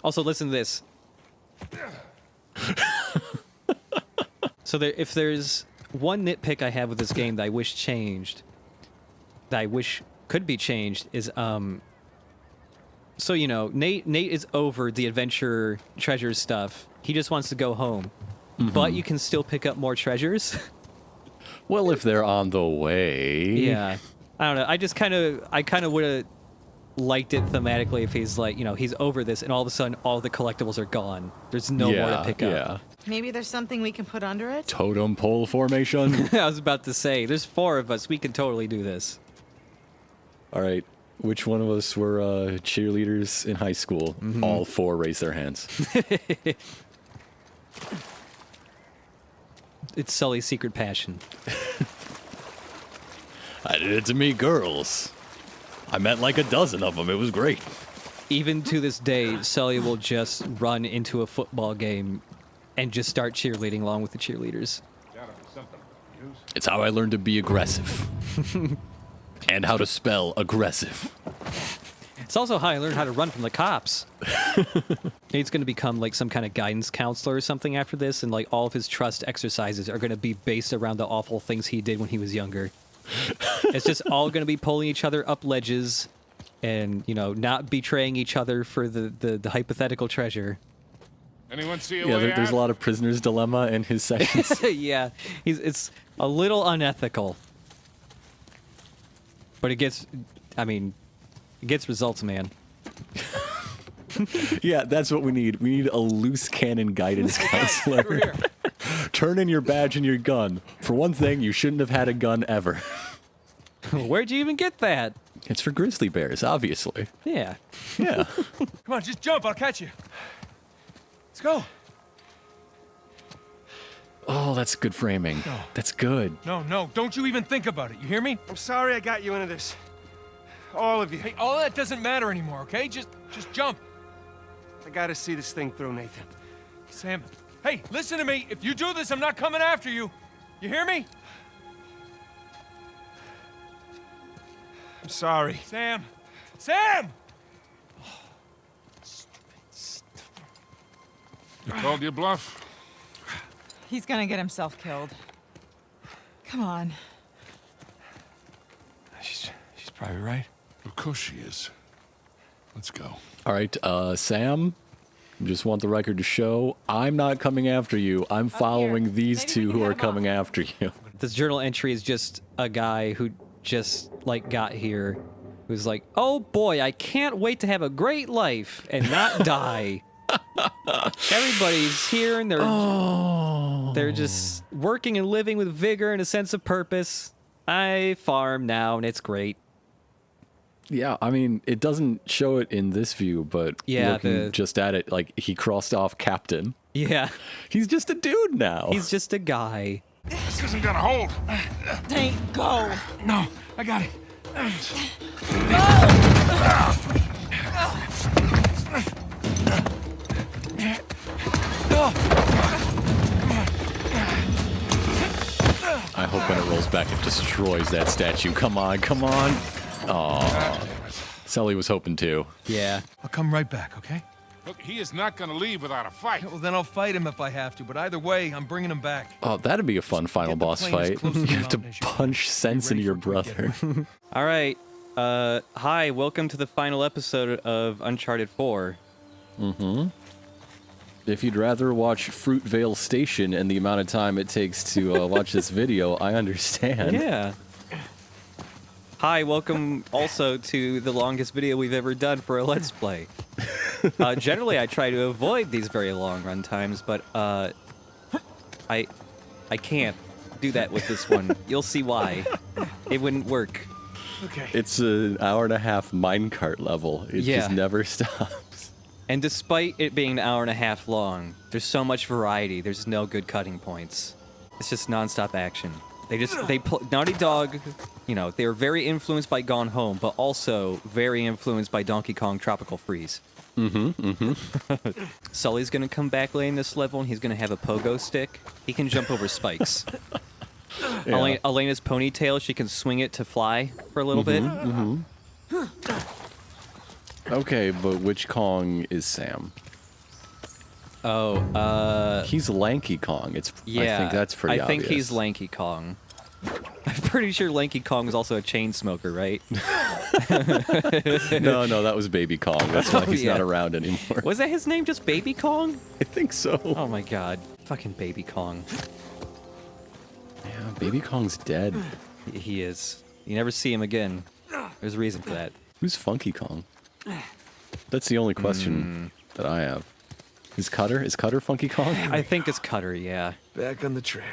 Also, listen to this. So if there's one nitpick I have with this game that I wish changed, that I wish could be changed, is so you know, Nate is over the adventure treasure stuff. He just wants to go home. But you can still pick up more treasures. Well, if they're on the way. Yeah. I don't know. I kind of would have liked it thematically if he's like, you know, he's over this and all of a sudden all the collectibles are gone. There's no more to pick up. Yeah. Maybe there's something we can put under it? Totem pole formation. I was about to say, there's 4 of us. We can totally do this. All right. Which one of us were cheerleaders in high school? All 4 raise their hands. It's Sully's secret passion. I did it to meet girls. I met like a dozen of them. It was great. Even to this day, Sully will just run into a football game and just start cheerleading along with the cheerleaders. It's how I learned to be aggressive. And how to spell aggressive. It's also how I learned how to run from the cops. He's going to become like some kind of guidance counselor or something after this, and like all of his trust exercises are going to be based around the awful things he did when he was younger. It's just all going to be pulling each other up ledges and, you know, not betraying each other for the hypothetical treasure. Anyone see a Yeah, way there's out? a lot of prisoner's dilemma in his sections. Yeah, it's a little unethical. But it gets results, man. Yeah, that's what we need. We need a loose cannon guidance counselor. Turn in your badge and your gun. For one thing, you shouldn't have had a gun ever. Where'd you even get that? It's for grizzly bears, obviously. Yeah. Yeah. Come on, just jump. I'll catch you. Let's go. Oh, that's good framing. No. That's good. No, don't you even think about it. You hear me? I'm sorry I got you into this. All of you. Hey, all that doesn't matter anymore, okay? Just jump. I gotta see this thing through, Nathan. Sam, hey, listen to me. If you do this, I'm not coming after you. You hear me? I'm sorry. Sam! Sam! You called your bluff? He's gonna get himself killed. Come on. She's probably right. Of course she is. Let's go. All right, Sam, just want the record to show I'm not coming after you. I'm following these Maybe we two can who head are him coming off. after you. This journal entry is just a guy who just like got here who's like, oh boy, I can't wait to have a great life and not die. Everybody's here and they're just working and living with vigor and a sense of purpose. I farm now and it's great. Yeah, I mean, it doesn't show it in this view, but Yeah, looking just at it, like, he crossed off captain. Yeah, He's just a dude now. he's just a guy. This isn't gonna hold. Nate, go! No, I got it. I hope when it rolls back, it destroys that statue. Come on, come on. Aw. Sully was hoping to. Yeah. I'll come right back, okay? Look, he is not gonna leave without a fight. Well, then I'll fight him if I have to, but either way, I'm bringing him back. Oh, that'd be a fun final Get the boss plane as fight. close to You the have to mountain as you can. punch sense Be into ready your for a quick brother. All right. Hi, welcome to the final episode of Uncharted 4. If you'd rather watch Fruitvale Station and the amount of time it takes to watch this video, I understand. Yeah. Hi, welcome also to the longest video we've ever done for a Let's Play. Generally, I try to avoid these very long run times, but I can't do that with this one. You'll see why. It wouldn't work. Okay. It's an hour-and-a-half minecart level. It Yeah. just never stops. And despite it being an hour and a half long, there's so much variety. There's no good cutting points. It's just nonstop action. Naughty Dog, you know, they were very influenced by Gone Home, but also very influenced by Donkey Kong Tropical Freeze. Sully's gonna come back late in this level, and he's gonna have a pogo stick. He can jump over spikes. Yeah. Elena's ponytail, she can swing it to fly for a little bit. Okay, but which Kong is Sam? Oh, He's Lanky Kong. yeah. I think that's pretty I think obvious. he's Lanky Kong. I'm pretty sure Lanky Kong was also a chain smoker, right? No, that was Baby Kong. That's why he's yeah. not around anymore. Was that his name, just Baby Kong? I think so. Oh my god. Fucking Baby Kong. Yeah, Baby Kong's dead. He is. You never see him again. There's a reason for that. Who's Funky Kong? That's the only question that I have. Is Cutter Funky Kong? I think it's Cutter, yeah. Back on the trail.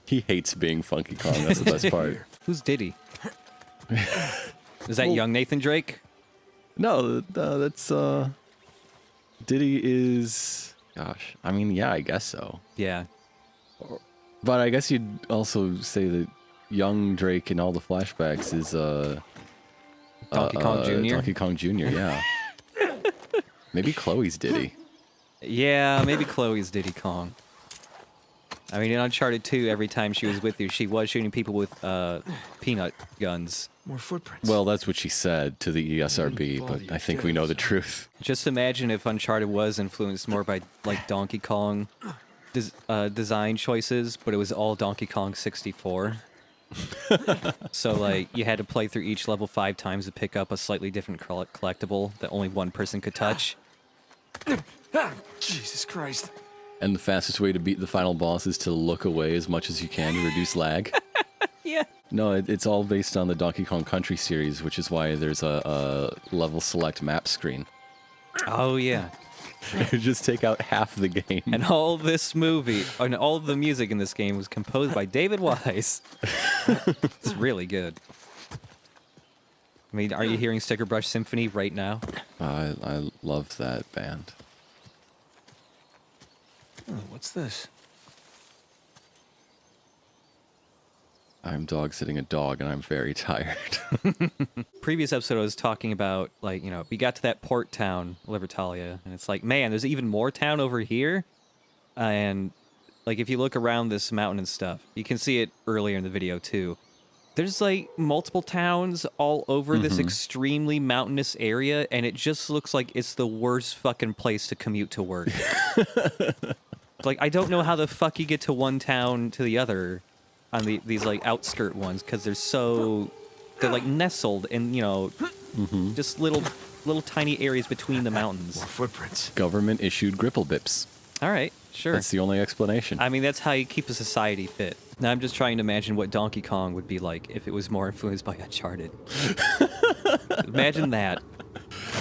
He hates being Funky Kong. That's the best part. Who's Diddy? Is that young Nathan Drake? No, that's Diddy is. Gosh, I mean, yeah, I guess so. Yeah. But I guess you'd also say that young Drake in all the flashbacks is Donkey Kong Jr.? Donkey Kong Jr. Yeah. Maybe Chloe's Diddy. Yeah, maybe Chloe's Diddy Kong. I mean, in Uncharted 2, every time she was with you, she was shooting people with peanut guns. More footprints. Well, that's what she said to the ESRB, but I think we know the truth. Just imagine if Uncharted was influenced more by, like, Donkey Kong design choices, but it was all Donkey Kong 64. So, like, you had to play through each level 5 times to pick up a slightly different collectible that only one person could touch. Jesus Christ. And the fastest way to beat the final boss is to look away as much as you can to reduce lag. Yeah. No, it's all based on the Donkey Kong Country series, which is why there's a level select map screen. Oh, yeah. Just take out half the game. And all this movie, and all of the music in this game was composed by David Wise. It's really good. I mean, are you hearing Sticker Brush Symphony right now? I love that band. Oh, what's this? I'm dog sitting a dog, and I'm very tired. Previous episode, I was talking about, like, you know, we got to that port town, Libertalia, and it's like, man, there's even more town over here. And, like, if you look around this mountain and stuff, you can see it earlier in the video, too. There's, like, multiple towns all over this extremely mountainous area, and it just looks like it's the worst fucking place to commute to work. Like, I don't know how the fuck you get to one town to the other on these, like, outskirt ones, because they're, like, nestled in, you know, just little tiny areas between the mountains. More footprints. Government issued gripple bips. All right, sure. That's the only explanation. I mean, that's how you keep a society fit. Now I'm just trying to imagine what Donkey Kong would be like if it was more influenced by Uncharted. Imagine that.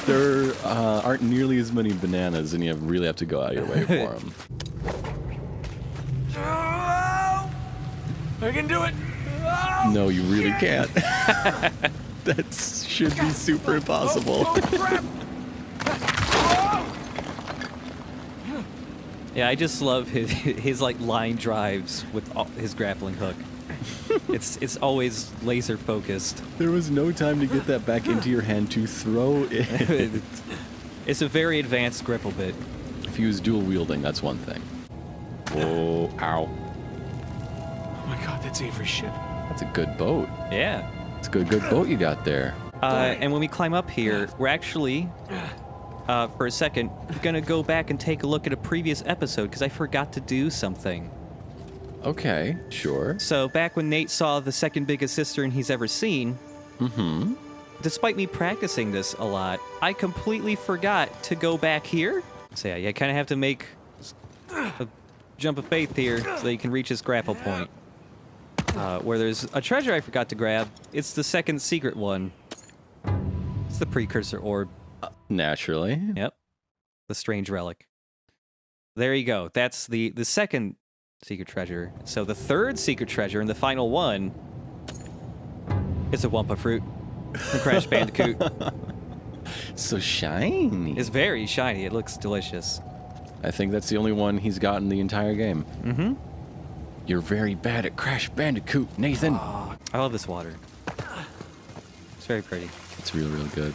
There aren't nearly as many bananas, and you really have to go out of your way for them. I can do it. No, you really can't. That should be super impossible. Yeah, I just love his like line drives with his grappling hook. It's always laser focused. There was no time to get that back into your hand to throw it. It's a very advanced grapple bit. If he was dual wielding, that's one thing. Oh, ow. Oh my god, that's Avery's ship. That's a good boat. Yeah. It's a good boat you got there. And when we climb up here, we're actually, for a second, gonna go back and take a look at a previous episode because I forgot to do something. Okay, sure. So back when Nate saw the second biggest cistern he's ever seen, despite me practicing this a lot, I completely forgot to go back here. So yeah, you kind of have to make a jump of faith here so that you can reach this grapple point. Where there's a treasure I forgot to grab. It's the second secret one. It's the precursor orb. Naturally. Yep. The strange relic. There you go. That's the second secret treasure. So the third secret treasure and the final one is a Wumpa fruit from Crash Bandicoot. So shiny. It's very shiny. It looks delicious. I think that's the only one he's gotten the entire game. Mm-hmm. You're very bad at Crash Bandicoot, Nathan. I love this water. It's very pretty. It's really, really good.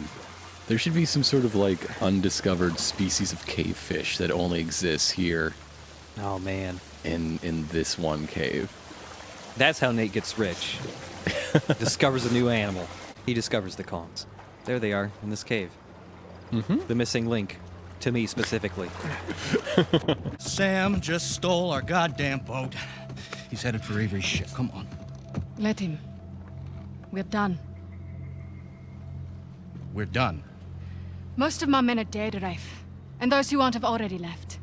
There should be some sort of like undiscovered species of cave fish that only exists here Oh, man. in this one cave. That's how Nate gets rich. Discovers a new animal. He discovers the Kongs. There they are in this cave. The missing link. To me specifically. Sam just stole our goddamn boat. He's headed for Avery's ship. Come on. Let him. We're done. We're done. Most of my men are dead, Rafe. And those who aren't have already left.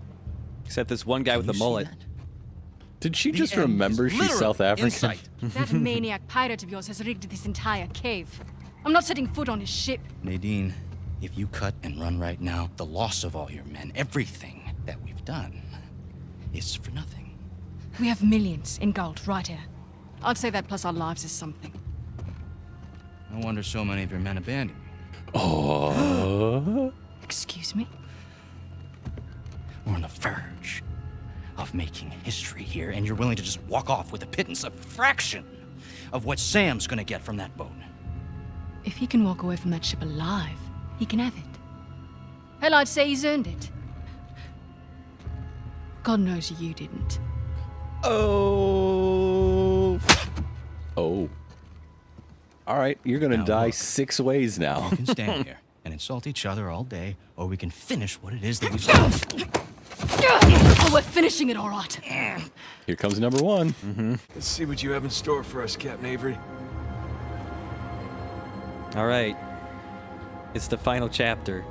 Except this one guy with the mullet. Did she just remember she's South African? That maniac pirate of yours has rigged this entire cave. I'm not setting foot on his ship. Nadine, if you cut and run right now, the loss of all your men, everything that we've done, is for nothing. We have millions in gold right here. I'd say that plus our lives is something. No wonder so many of your men abandoned you. Oh. Excuse me? We're on the verge of making history here, and you're willing to just walk off with a pittance, a fraction of what Sam's gonna get from that boat. If he can walk away from that ship alive, he can have it. Hell, I'd say he's earned it. God knows you didn't. Oh. Oh. All right, you're gonna Now die look. 6 ways now. We can stand here and insult each other all day, or we can finish what it is that we've done. Oh, we're finishing it all right. Here comes number 1. Let's see what you have in store for us, Captain Avery. All right. It's the final chapter.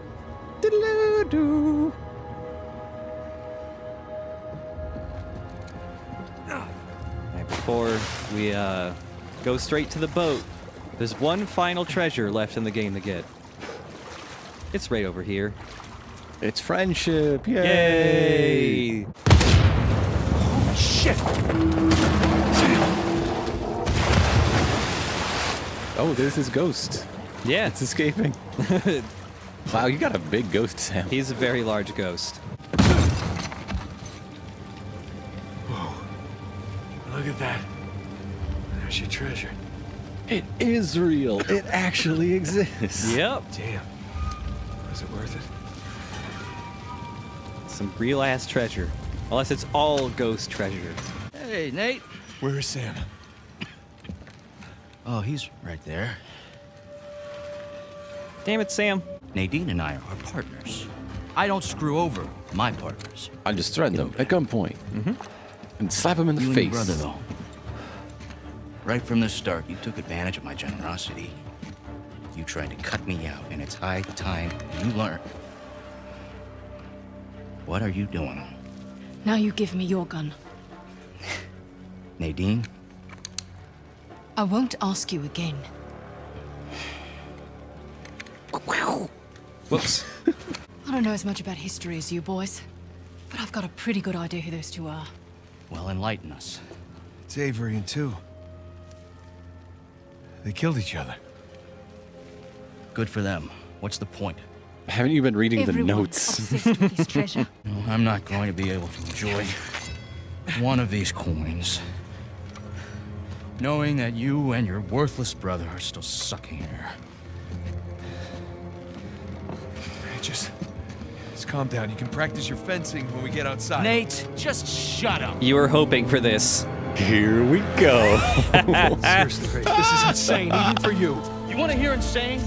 Right, before we go straight to the boat, there's one final treasure left in the game to get. It's right over here. It's friendship. Yay! Yay! Shit! Oh, there's his ghost. Yeah. It's escaping. Wow, you got a big ghost, Sam. He's a very large ghost. Look at that. There's your treasure. It is real. It actually exists. Yep. Damn. Was it worth it? Some real ass treasure. Unless it's all ghost treasure. Hey, Nate. Where is Sam? Oh, he's right there. Damn it, Sam. Nadine and I are partners. I don't screw over my partners. I just threatened them at gunpoint and slap him in the You and face. your brother, though. Right from the start, you took advantage of my generosity. You tried to cut me out, and it's high time you learn. What are you doing? Now you give me your gun. Nadine? I won't ask you again. Whoops. I don't know as much about history as you boys, but I've got a pretty good idea who those two are. Well, enlighten us. It's Avery and two. They killed each other. Good for them. What's the point? Haven't you been reading the Everyone's notes? obsessed with his treasure. No, I'm not going to be able to enjoy one of these coins, knowing that you and your worthless brother are still sucking air. Just calm down. You can practice your fencing when we get outside. Nate, just shut up. You were hoping for this. Here we go. Seriously, Ray, this is insane, even for you. You want to hear insane?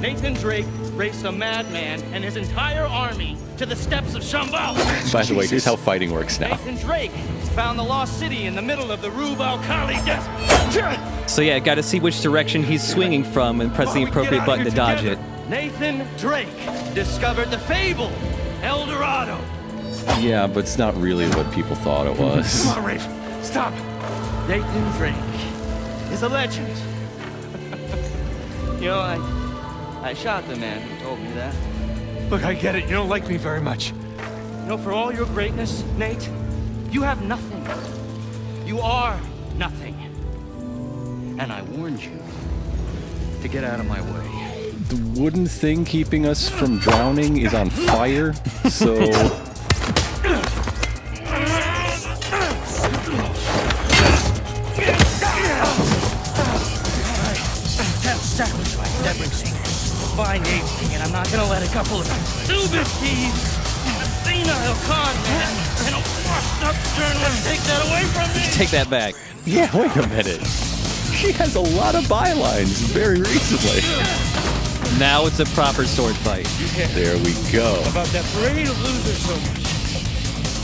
Nathan Drake raced a madman and his entire army to the steps of Shambhala. By the way, here's how fighting works now. Nathan Drake found the lost city in the middle of the Rub al-Khali desert. So yeah, got to see which direction he's swinging from and press the appropriate button to dodge it. Nathan Drake discovered the fabled El Dorado. Yeah, but it's not really what people thought it was. Come on, Rafe. Stop. Nathan Drake is a legend. You know, I shot the man who told me that. Look, I get it. You don't like me very much. You know, for all your greatness, Nate, you have nothing. You are nothing. And I warned you to get out of my way. The wooden thing keeping us from drowning is on fire, so... Sacrifice everything. Find everything, and I'm not gonna let a couple of stupid thieves, a senile con man, and a washed-up journalist take that away from me. Take that back. Yeah, wait a minute. She has a lot of bylines very recently. Now it's a proper sword fight. There we go. About that parade of losers so much.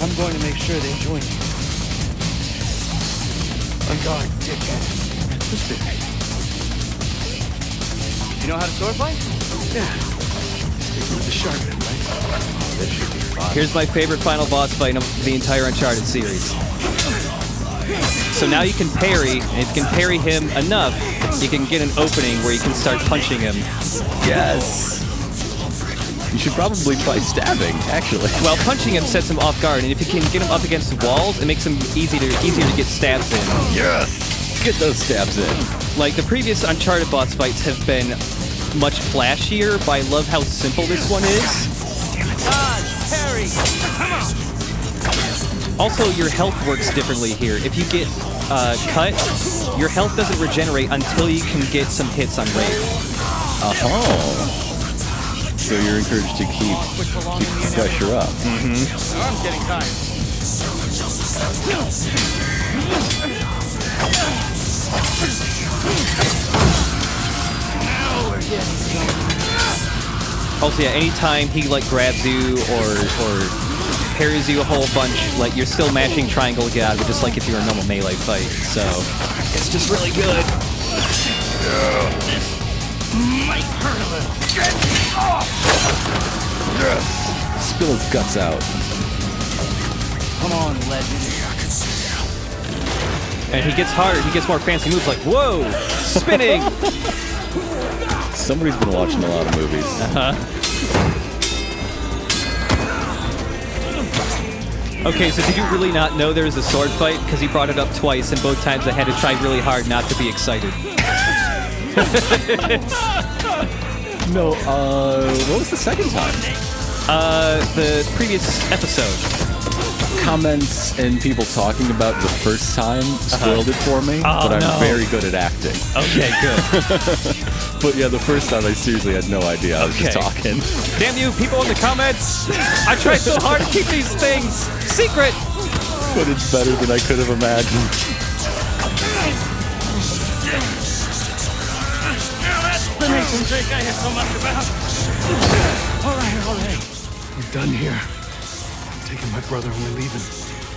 I'm going to make sure they join you. I'm going, dickhead. You know how to sword fight? Yeah. With the sharpening, right? That should be fun. Here's my favorite final boss fight of the entire Uncharted series. So now you can parry, and if you can parry him enough, you can get an opening where you can start punching him. Yes! You should probably try stabbing, actually. Well, punching him sets him off guard, and if you can get him up against the walls, it makes him easier to get stabs in. Yes! Get those stabs in. Like, the previous Uncharted boss fights have been much flashier, but I love how simple this one is. Dodge, parry, come on! Also, your health works differently here. If you get cut, your health doesn't regenerate until you can get some hits on Rafe. Oh. So you're encouraged to keep the pressure up. Mm-hmm. I'm getting tired. Now we're getting somewhere. Also, yeah, anytime he like grabs you or parries you a whole bunch, like you're still mashing triangle to get out of it, just like if you're a normal melee fight. So it's just really good. This might hurt a little. Get off! Spill his guts out. Come on, legend. And he gets harder, he gets more fancy moves like, whoa, spinning! Somebody's been watching a lot of movies. Uh-huh. Okay, so did you really not know there was a sword fight? Because he brought it up twice, and both times I had to try really hard not to be excited. No, what was the second time? The previous episode. Comments and people talking about the first time spoiled it for me, but I'm very good at acting. Okay, good. But yeah, the first time I seriously had no idea I was just talking. Damn you, people in the comments! I tried so hard to keep these things secret! But it's better than I could have imagined. That's the Nathan Drake I hear so much about. All right. We're done here. I'm taking my brother and we're leaving.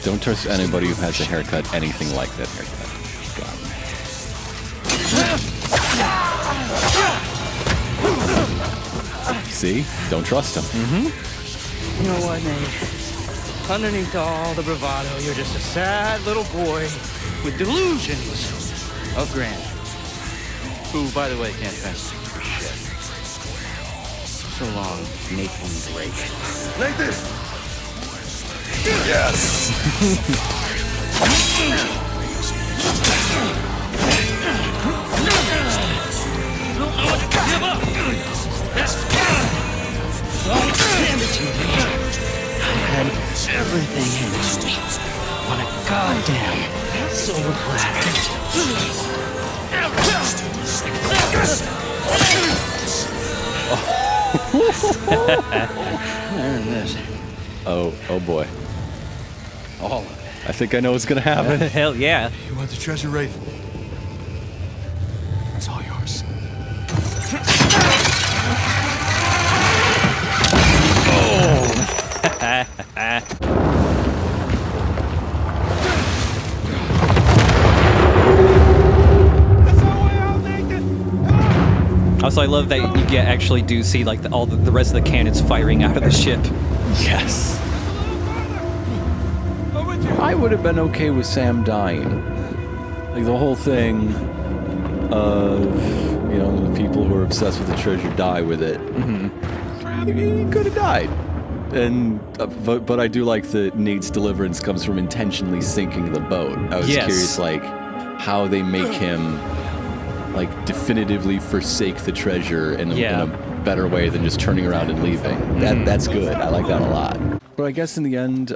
Don't trust anybody who has a haircut anything like that haircut. See? Don't trust him. You know what, Nate? Underneath all the bravado, you're just a sad little boy with delusions of grandeur. Who, by the way, can't fence for shit. So long, Nathan Drake. Nathan! Yes! Don't know what to give up. Don't stand it to me. I had everything in me on a goddamn silver platter. There it is. Oh boy. All of it. I think I know what's gonna happen. Hell yeah. You want the treasure, Rafe? It's all yours. Also, I love that you actually do see like all the rest of the cannons firing out of the ship. Yes. I would have been okay with Sam dying. Like the whole thing of, you know, the people who are obsessed with the treasure die with it. He could have died. And but I do like that Nate's deliverance comes from intentionally sinking the boat. I was curious, like, how they make him like definitively forsake the treasure in a better way than just turning around and leaving. That's good. I like that a lot. But I guess in the end,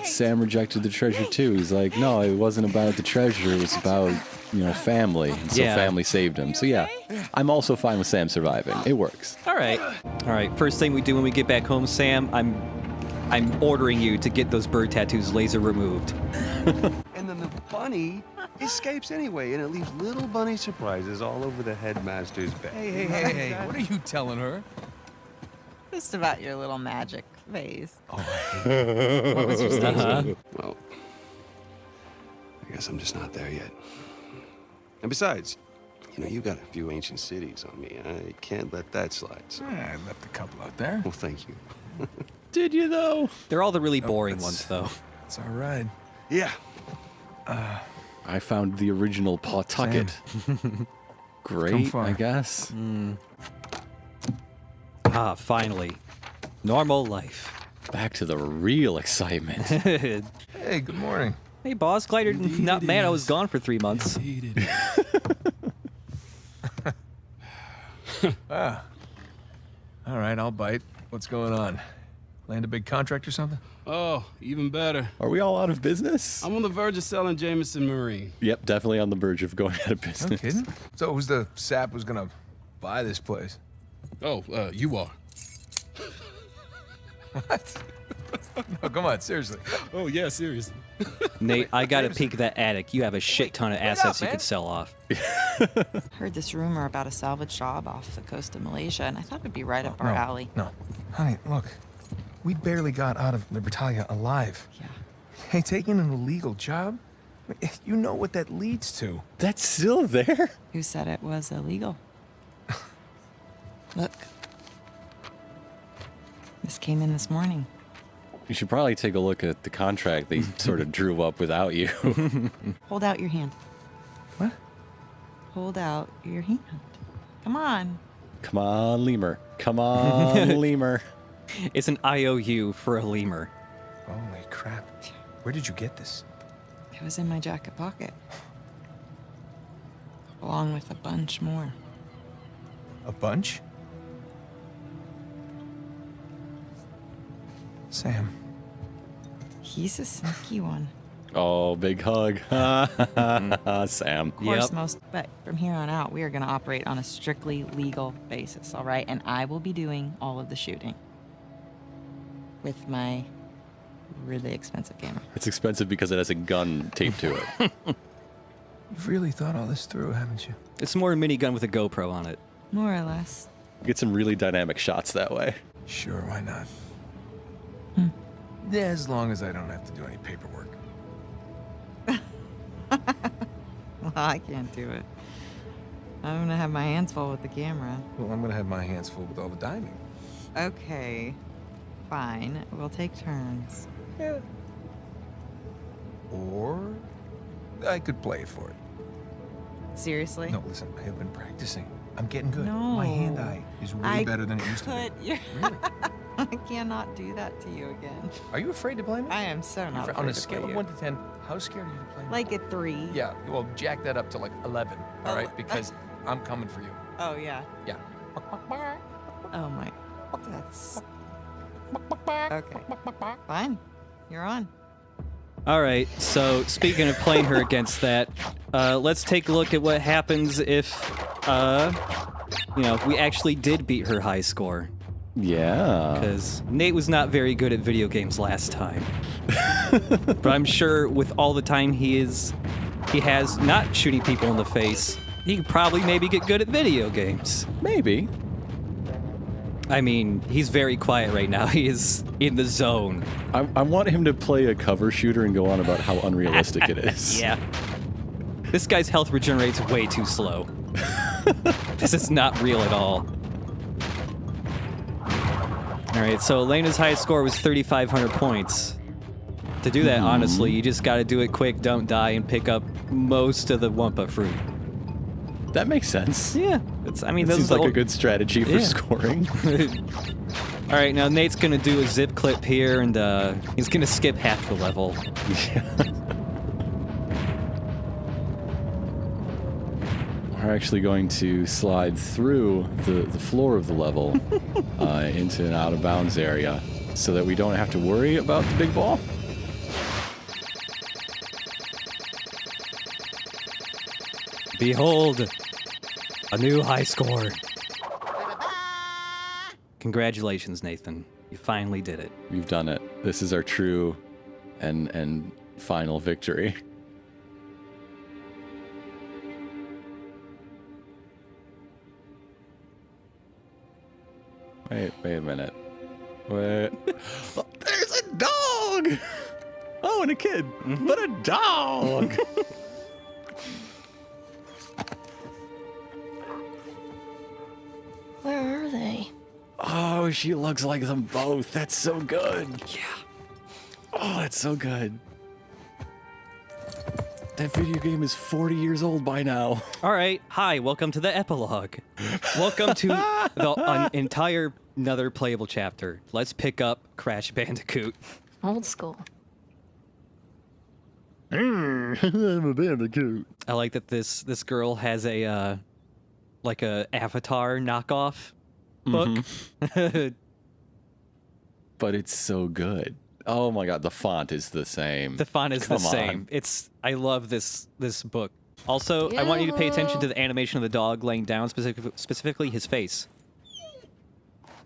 Sam rejected the treasure too. He's like, no, it wasn't about the treasure. It was about, you know, family. And so family saved him. So yeah, I'm also fine with Sam surviving. It works. All right. First thing we do when we get back home, Sam, I'm ordering you to get those bird tattoos laser removed. And then the bunny escapes anyway, and it leaves little bunny surprises all over the headmaster's bed. Hey, what are you telling her? Just about your little magic phase. Oh, What was your station? Well, I guess I'm just not there yet. And besides, you know, you got a few ancient cities on me. I can't let that slide. So. I left a couple out there. Well, thank you. Did you though? They're all the really boring ones though. It's all right. Yeah. I found the original Pawtucket. Great, I guess. Ah, finally. Normal life. Back to the real excitement. Hey, good morning. Hey, boss. Glad you're not mad I was gone for 3 months. All right, I'll bite. What's going on? Land a big contract or something? Oh, even better. Are we all out of business? I'm on the verge of selling Jameson Marine. Yep, definitely on the verge of going out of business. No kidding? So who's the sap who's gonna buy this place? Oh, you are. What? No, come on, seriously. Oh, yeah, seriously. Nate, I gotta peek that attic. You have a shit ton of assets you could sell off. Heard this rumor about a salvage job off the coast of Malaysia, and I thought it'd be right up our alley. No. Honey, look. We barely got out of Libertalia alive. Yeah. Hey, taking an illegal job? You know what that leads to. That's still there? Who said it was illegal? Look. This came in this morning. You should probably take a look at the contract they sort of drew up without you. Hold out your hand. What? Hold out your hand. Come on. Come on, lemur. Come on, lemur. It's an IOU for a lemur. Holy crap. Where did you get this? It was in my jacket pocket. Along with a bunch more. A bunch? Sam. He's a sneaky one. Oh, big hug. Sam. Of course, but from here on out, we are going to operate on a strictly legal basis, all right? And I will be doing all of the shooting with my really expensive camera. It's expensive because it has a gun taped to it. You've really thought all this through, haven't you? It's more a minigun with a GoPro on it. More or less. Get some really dynamic shots that way. Sure, why not? Yeah, as long as I don't have to do any paperwork. Well, I can't do it. I'm going to have my hands full with the camera. Well, I'm gonna have my hands full with all the diving. Okay. Fine. We'll take turns. Yeah. Or I could play for it. Seriously? No, listen, I have been practicing. I'm getting good. No. My hand-eye is way better than it used to be. Really? I cannot do that to you again. Are you afraid to play me? I am so not afraid On a to scale play of you. 1 to 10, how scared are you to play me? Like a 3. Yeah, well, jack that up to like 11, all right? Because I'm coming for you. Oh, yeah. Yeah. Oh, my. That's... Okay. Fine. You're on. All right, so speaking of playing her against that, let's take a look at what happens if we actually did beat her high score. Yeah. Because Nate was not very good at video games last time. But I'm sure with all the time he has not shooting people in the face, he could probably maybe get good at video games. Maybe. I mean, he's very quiet right now. He is in the zone. I want him to play a cover shooter and go on about how unrealistic it is. Yeah. This guy's health regenerates way too slow. This is not real at all. All right, so Elena's highest score was 3,500 points. To do that, honestly, you just got to do it quick, don't die, and pick up most of the Wumpa fruit. That makes sense. Yeah, that seems like a good strategy for scoring. All right, now Nate's gonna do a zip clip here, and he's gonna skip half the level. Yeah. We're actually going to slide through the floor of the level into an out-of-bounds area so that we don't have to worry about the big ball. Behold, a new high score. Congratulations, Nathan. You finally did it. We've done it. This is our true and final victory. Wait a minute. Wait. Oh, there's a dog! Oh, and a kid. But a dog! Where are they? Oh, she looks like them both. That's so good. Yeah. Oh, that's so good. That video game is 40 years old by now. All right. Hi, welcome to the epilogue. Welcome to the entire another playable chapter. Let's pick up Crash Bandicoot. Old school. I'm a bandicoot. I like that this girl has a like a Avatar knockoff book. But it's so good. Oh my god, the font is the same. The font is the same. I love this book. Also, I want you to pay attention to the animation of the dog laying down, specifically his face.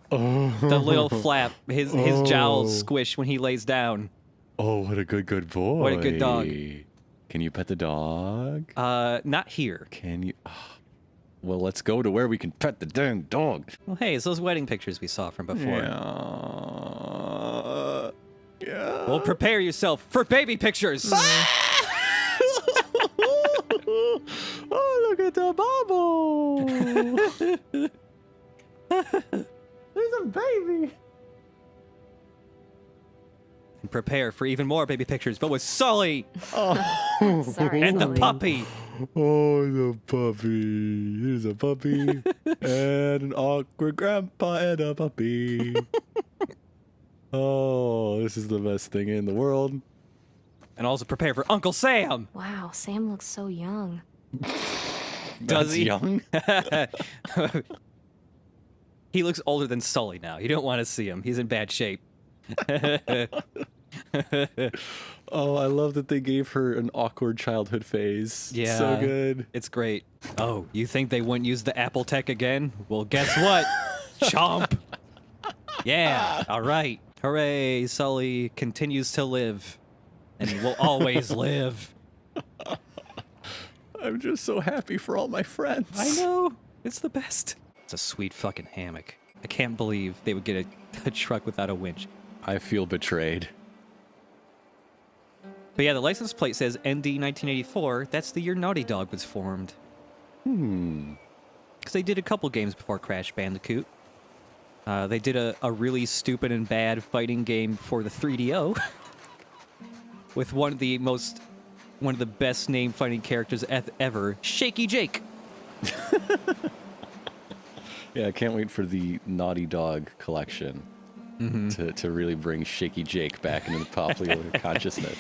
Oh. The little flap, his jowls squish when he lays down. Oh, what a good boy. What a good dog. Can you pet the dog? Not here. Can you? Oh. Well, let's go to where we can pet the dang dog. Well, hey, it's those wedding pictures we saw from before. Yeah. Well, prepare yourself for baby pictures. Oh, look at the bubble. There's a baby. And prepare for even more baby pictures, but with Sully. Oh, sorry, and the Sully. puppy. Oh, the puppy. There's a puppy and an awkward grandpa and a puppy. Oh, this is the best thing in the world. And also prepare for Uncle Sam. Wow, Sam looks so young. Does he? Young? He looks older than Sully now. You don't want to see him. He's in bad shape. Oh, I love that they gave her an awkward childhood phase. Yeah. So good. It's great. Oh, you think they wouldn't use the Apple Tech again? Well, guess what? Chomp. Yeah. All right. Hooray. Sully continues to live. And he will always live. I'm just so happy for all my friends. I know. It's the best. It's a sweet fucking hammock. I can't believe they would get a truck without a winch. I feel betrayed. But yeah, the license plate says ND 1984. That's the year Naughty Dog was formed. Because they did a couple games before Crash Bandicoot. They did a really stupid and bad fighting game for the 3DO. With one of the best named fighting characters ever, Shaky Jake. Yeah, I can't wait for the Naughty Dog collection to really bring Shaky Jake back into the popular consciousness.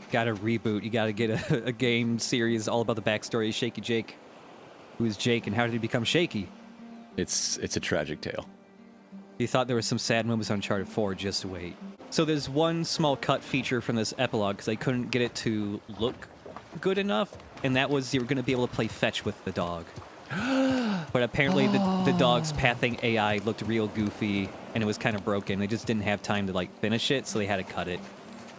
Got to reboot. You got to get a game series all about the backstory of Shaky Jake. Who's Jake and how did he become shaky? It's a tragic tale. You thought there was some sad moments on Uncharted 4, just wait. So there's one small cut feature from this epilogue because I couldn't get it to look good enough, and that was you were going to be able to play fetch with the dog. But apparently the dog's pathing AI looked real goofy, and it was kind of broken. They just didn't have time to like finish it, so they had to cut it.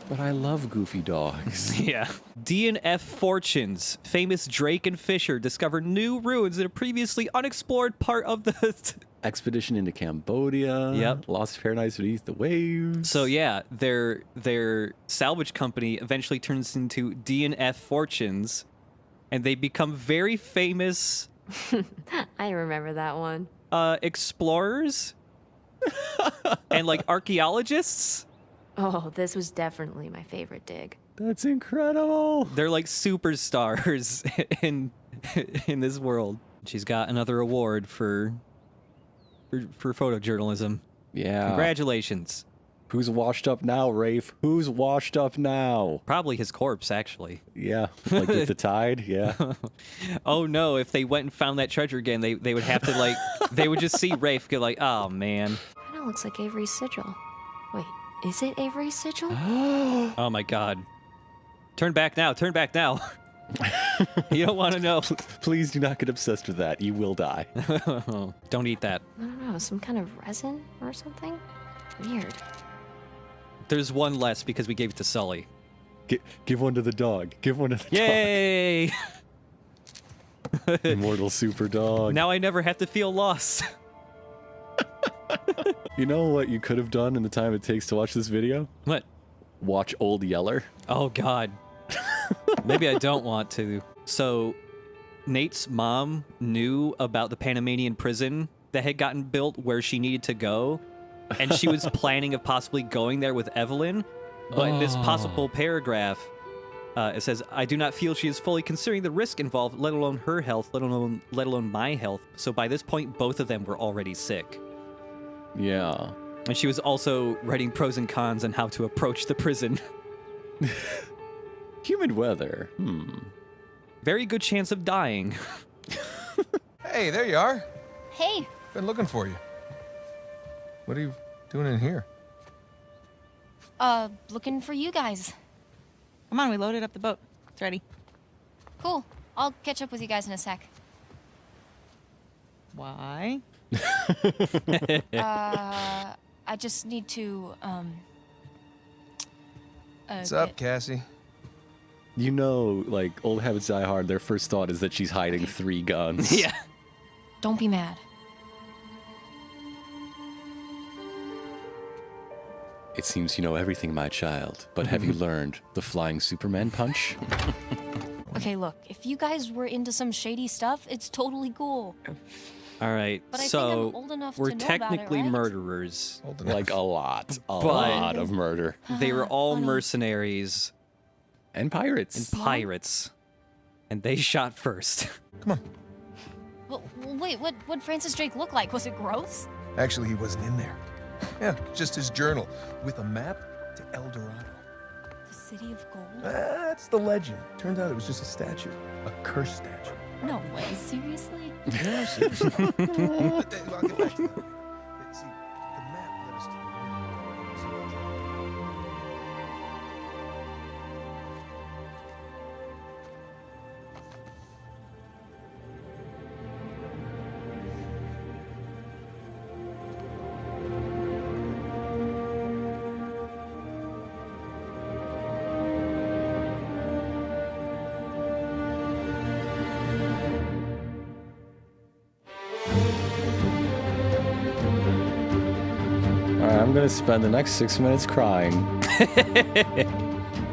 But I love goofy dogs. Yeah. D&F Fortunes. Famous Drake and Fisher discover new ruins in a previously unexplored part of the... Expedition into Cambodia. Yep. Lost Paradise Beneath the Waves. So yeah, their salvage company eventually turns into D&F Fortunes, and they become very famous... I remember that one. Explorers? And like archaeologists? Oh, this was definitely my favorite dig. That's incredible. They're like superstars in this world. She's got another award for photojournalism. Yeah. Congratulations. Who's washed up now, Rafe? Who's washed up now? Probably his corpse, actually. Yeah, like with the tide, yeah. Oh no, if they went and found that treasure again, they would have to like, they would just see Rafe go like, oh man. Kinda looks like Avery's sigil. Wait, is it Avery's sigil? Oh my god. Turn back now, turn back now. You don't want to know. Please do not get obsessed with that. You will die. Don't eat that. I don't know, some kind of resin or something? Weird. There's one less because we gave it to Sully. Give one to the dog. Give one to the Yay! dog. Immortal super dog. Now I never have to feel loss. You know what you could have done in the time it takes to watch this video? What? Watch Old Yeller. Oh god. Maybe I don't want to. So, Nate's mom knew about the Panamanian prison that had gotten built where she needed to go, and she was planning of possibly going there with Evelyn. But in this possible paragraph, it says, I do not feel she is fully considering the risk involved, let alone her health, let alone my health. So by this point, both of them were already sick. Yeah. And she was also writing pros and cons on how to approach the prison. Humid weather. Very good chance of dying. Hey, there you are. Hey. Been looking for you. What are you doing in here? Looking for you guys. Come on, we loaded up the boat. It's ready. Cool. I'll catch up with you guys in a sec. Why? I just need to, What's up, Cassie? You know, like, old habits die hard, their first thought is that she's hiding 3 guns. Yeah. Don't be mad. It seems you know everything, my child, but have you learned the flying Superman punch? Okay, look, if you guys were into some shady stuff, it's totally cool. All right, But I think so I'm old enough we're to know about it, technically right? murderers. Like a lot But of murder. they were all mercenaries. And pirates. And they shot first. Come on. Well, wait, what'd Francis Drake look like? Was it gross? Actually, he wasn't in there. Yeah, just his journal with a map to El Dorado. The City of Gold? That's the legend. Turns out it was just a statue. A cursed statue. No way, seriously? Yeah, seriously. I'll get back to that. See, the map led us to I'm gonna spend the next 6 minutes crying.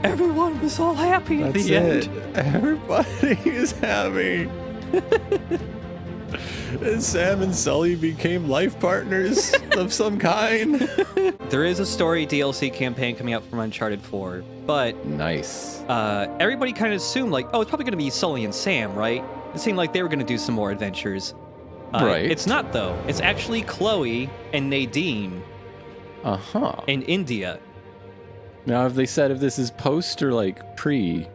Everyone was all happy at That's the it. end. Everybody is happy. And Sam and Sully became life partners of some kind. There is a story DLC campaign coming out from Uncharted 4, but nice. Everybody kind of assumed like, oh, it's probably going to be Sully and Sam, right? It seemed like they were going to do some more adventures. Right. It's not though. It's actually Chloe and Nadine. In India. Now, have they said if this is post or like pre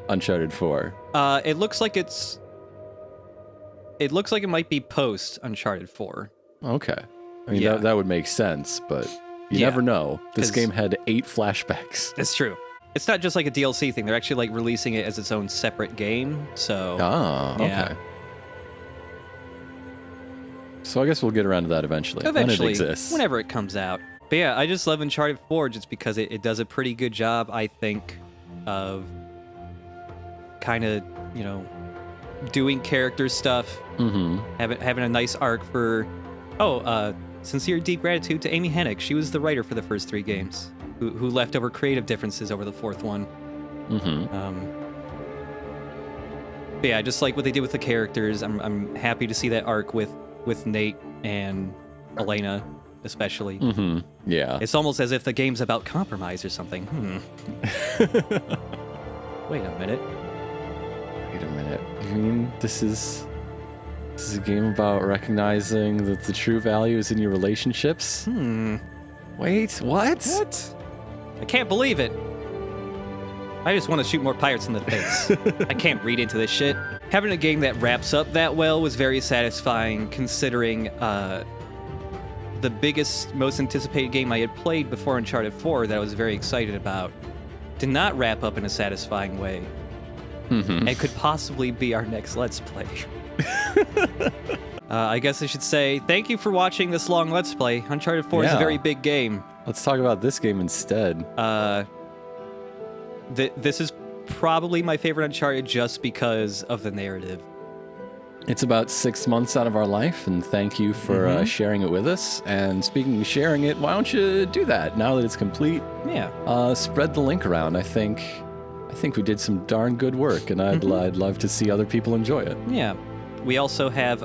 Uncharted 4? It looks like it's. It looks like it might be post Uncharted 4. Okay. I mean, Yeah. that would make sense, but you Yeah, never know. This 'cause- game had 8 flashbacks. It's true. It's not just like a DLC thing. They're actually like releasing it as its own separate game. So. Ah, yeah. okay. So I guess we'll get around to that eventually. Eventually, when it exists. whenever it comes out. But yeah, I just love Uncharted 4 just because it does a pretty good job, I think, of kind of, you know, doing character stuff, having a nice arc for... sincere deep gratitude to Amy Hennig. She was the writer for the first 3 games, who left over creative differences over the 4th one. But yeah, I just like what they did with the characters. I'm happy to see that arc with Nate and Elena, especially. Yeah. It's almost as if the game's about compromise or something. Wait a minute. You mean this is a game about recognizing that the true value is in your relationships? Wait, what? What? I can't believe it. I just want to shoot more pirates in the face. I can't read into this shit. Having a game that wraps up that well was very satisfying, considering the biggest, most anticipated game I had played before Uncharted 4 that I was very excited about did not wrap up in a satisfying way. And could possibly be our next Let's Play. I guess I should say thank you for watching this long Let's Play. Uncharted 4 is a very big game. Let's talk about this game instead. This is probably my favorite Uncharted just because of the narrative. It's about 6 months out of our life, and thank you for sharing it with us. And speaking of sharing it, why don't you do that now that it's complete? Yeah. Spread the link around. I think we did some darn good work, and I'd love to see other people enjoy it. Yeah. We also have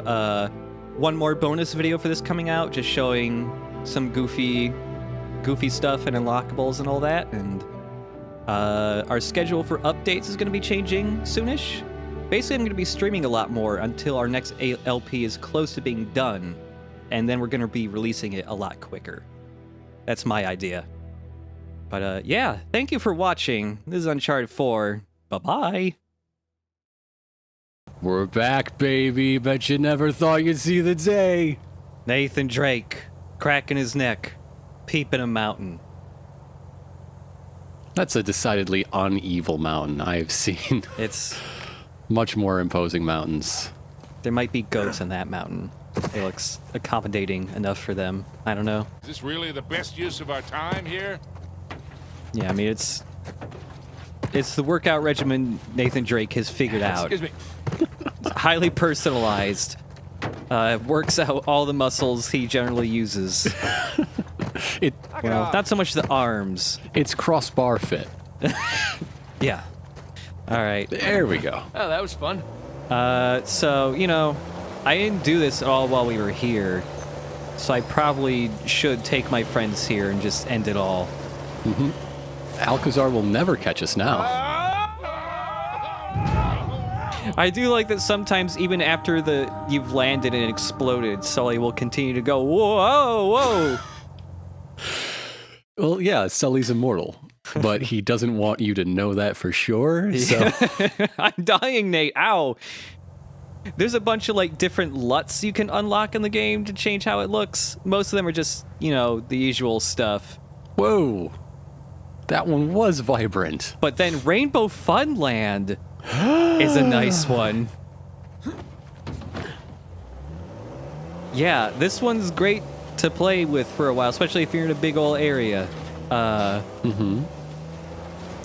one more bonus video for this coming out, just showing some goofy stuff and unlockables and all that. And our schedule for updates is going to be changing soonish. Basically, I'm going to be streaming a lot more until our next LP is close to being done, and then we're going to be releasing it a lot quicker. That's my idea. But yeah, thank you for watching. This is Uncharted 4. Bye-bye. We're back, baby. Bet you never thought you'd see the day. Nathan Drake, cracking his neck, peeping a mountain. That's a decidedly unevil mountain I've seen. It's much more imposing mountains. There might be goats in that mountain. It looks accommodating enough for them. I don't know. Is this really the best use of our time here? Yeah, I mean, it's the workout regimen Nathan Drake has figured out. Excuse me. It's highly personalized. Works out all the muscles he generally uses. Well, not so much the arms. It's crossbar fit. Yeah. All right. There we go. Oh, that was fun. So, you know, I didn't do this at all while we were here. So I probably should take my friends here and just end it all. Alcazar will never catch us now. I do like that sometimes even after you've landed and exploded, Sully will continue to go, whoa, whoa. Well, yeah, Sully's immortal, but he doesn't want you to know that for sure, so... I'm dying, Nate. Ow. There's a bunch of, like, different LUTs you can unlock in the game to change how it looks. Most of them are just, you know, the usual stuff. Whoa. That one was vibrant. But then Rainbow Funland is a nice one. Yeah, this one's great to play with for a while, especially if you're in a big old area. It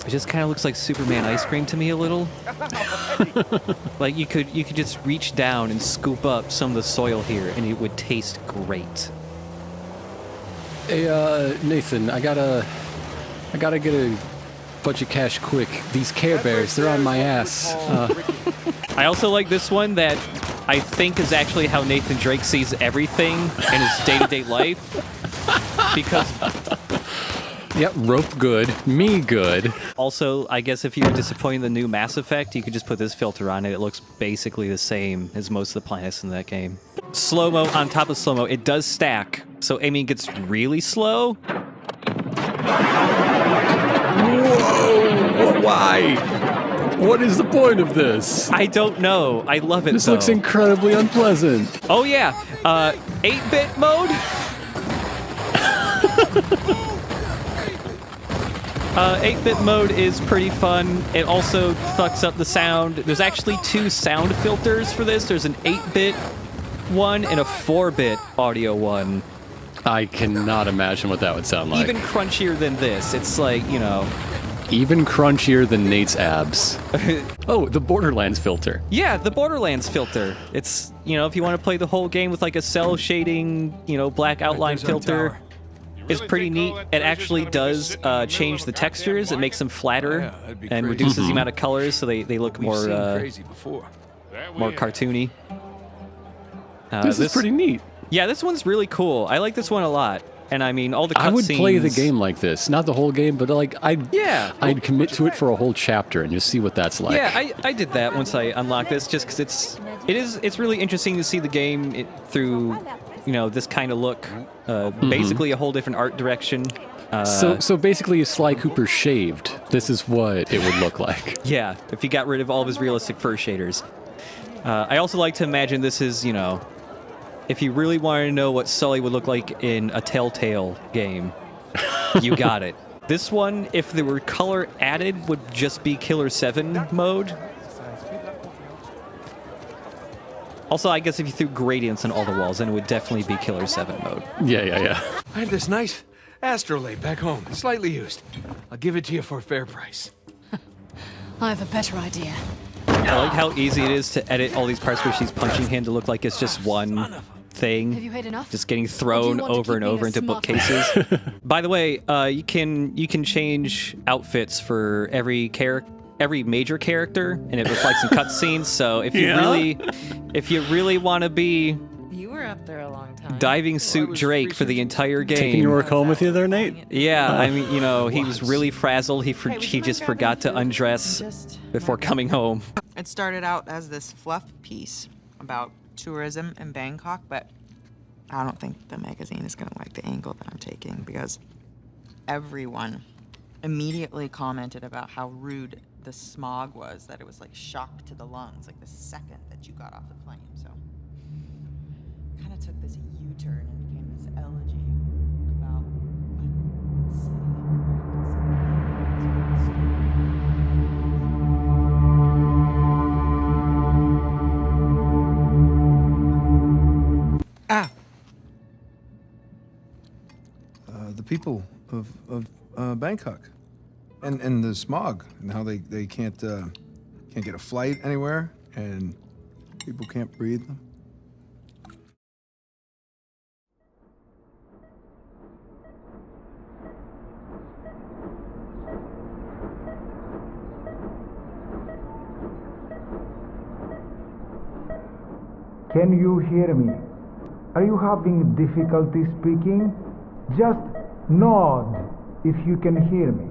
just kind of looks like Superman ice cream to me a little. Like you could just reach down and scoop up some of the soil here, and it would taste great. Hey, Nathan, I gotta get a bunch of cash quick. These Care Bears, they're on my ass. I also like this one that I think is actually how Nathan Drake sees everything in his day-to-day life. Because... Yep, rope good, me good. Also, I guess if you were disappointed in the new Mass Effect, you could just put this filter on it. It looks basically the same as most of the planets in that game. Slow-mo on top of slow-mo. It does stack, so aiming gets really slow. Whoa! Why? What is the point of this? I don't know. I love it, This though. looks incredibly unpleasant. Oh, yeah. 8-bit mode? 8-bit mode is pretty fun. It also fucks up the sound. There's actually 2 sound filters for this. There's an 8-bit one and a 4-bit audio one. I cannot imagine what that would sound like. Even crunchier than this. It's like, you know... Even crunchier than Nate's abs. Oh, the Borderlands filter. Yeah, the Borderlands filter. It's, you know, if you want to play the whole game with like a cell shading, you know, black outline filter, it's pretty neat. It actually does change the textures. It makes them flatter and reduces the amount of colors so they look more more cartoony. This is pretty neat. Yeah, this one's really cool. I like this one a lot. And I mean, all the cutscenes... I would play the game like this. Not the whole game, but like, I'd commit to it for a whole chapter and just see what that's like. Yeah, I did that once I unlocked this, just because it's really interesting to see the game through, you know, this kind of look. Basically a whole different art direction. So basically, if Sly Cooper shaved, this is what it would look like. Yeah, if he got rid of all of his realistic fur shaders. I also like to imagine this is, you know... If you really want to know what Sully would look like in a Telltale game, you got it. This one, if there were color added, would just be Killer 7 mode. Also, I guess if you threw gradients on all the walls, then it would definitely be Killer 7 mode. Yeah. I have this nice astrolabe back home, slightly used. I'll give it to you for a fair price. I have a better idea. I like how easy it is to edit all these parts where she's punching him to look like it's just one thing. Have you had enough? Just getting thrown over and over into bookcases. By the way, you can change outfits for every major character, and it reflects in cutscenes. So if you really want to be You were up there a long time. diving suit Drake for the entire game. Taking your work home with you there, Nate? Yeah, I mean, you know, he was really frazzled. He just forgot to undress before coming home. It started out as this fluff piece about tourism in Bangkok, but I don't think the magazine is going to like the angle that I'm taking because everyone immediately commented about how rude the smog was, that it was like shock to the lungs, like the second that you got off the plane. So kind of took this U-turn and became this elegy about a city. The people of Bangkok, and the smog, and how they can't get a flight anywhere, and people can't breathe. Can you hear me? Are you having difficulty speaking? Just nod if you can hear me.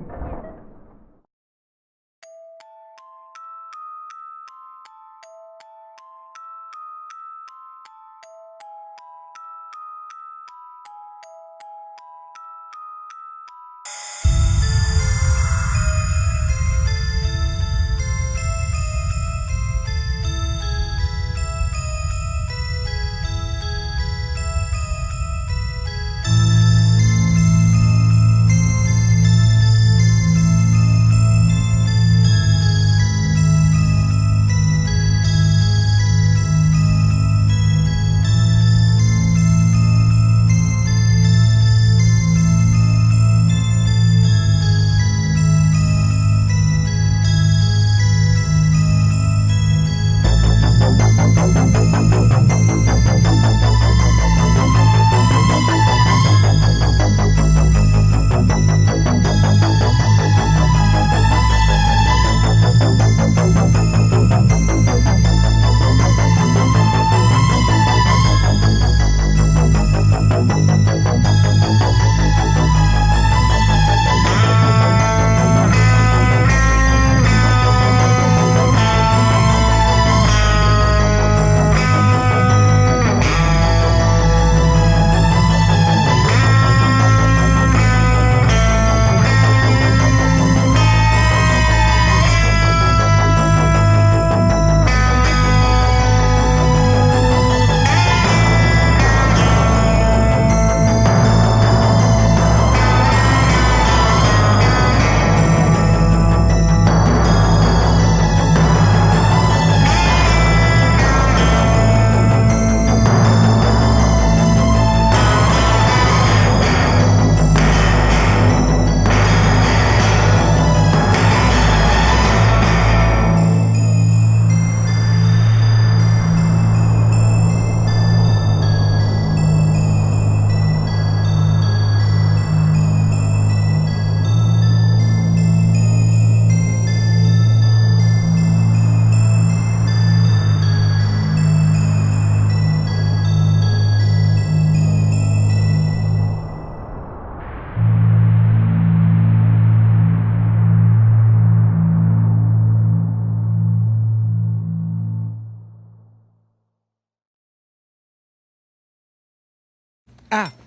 Ah!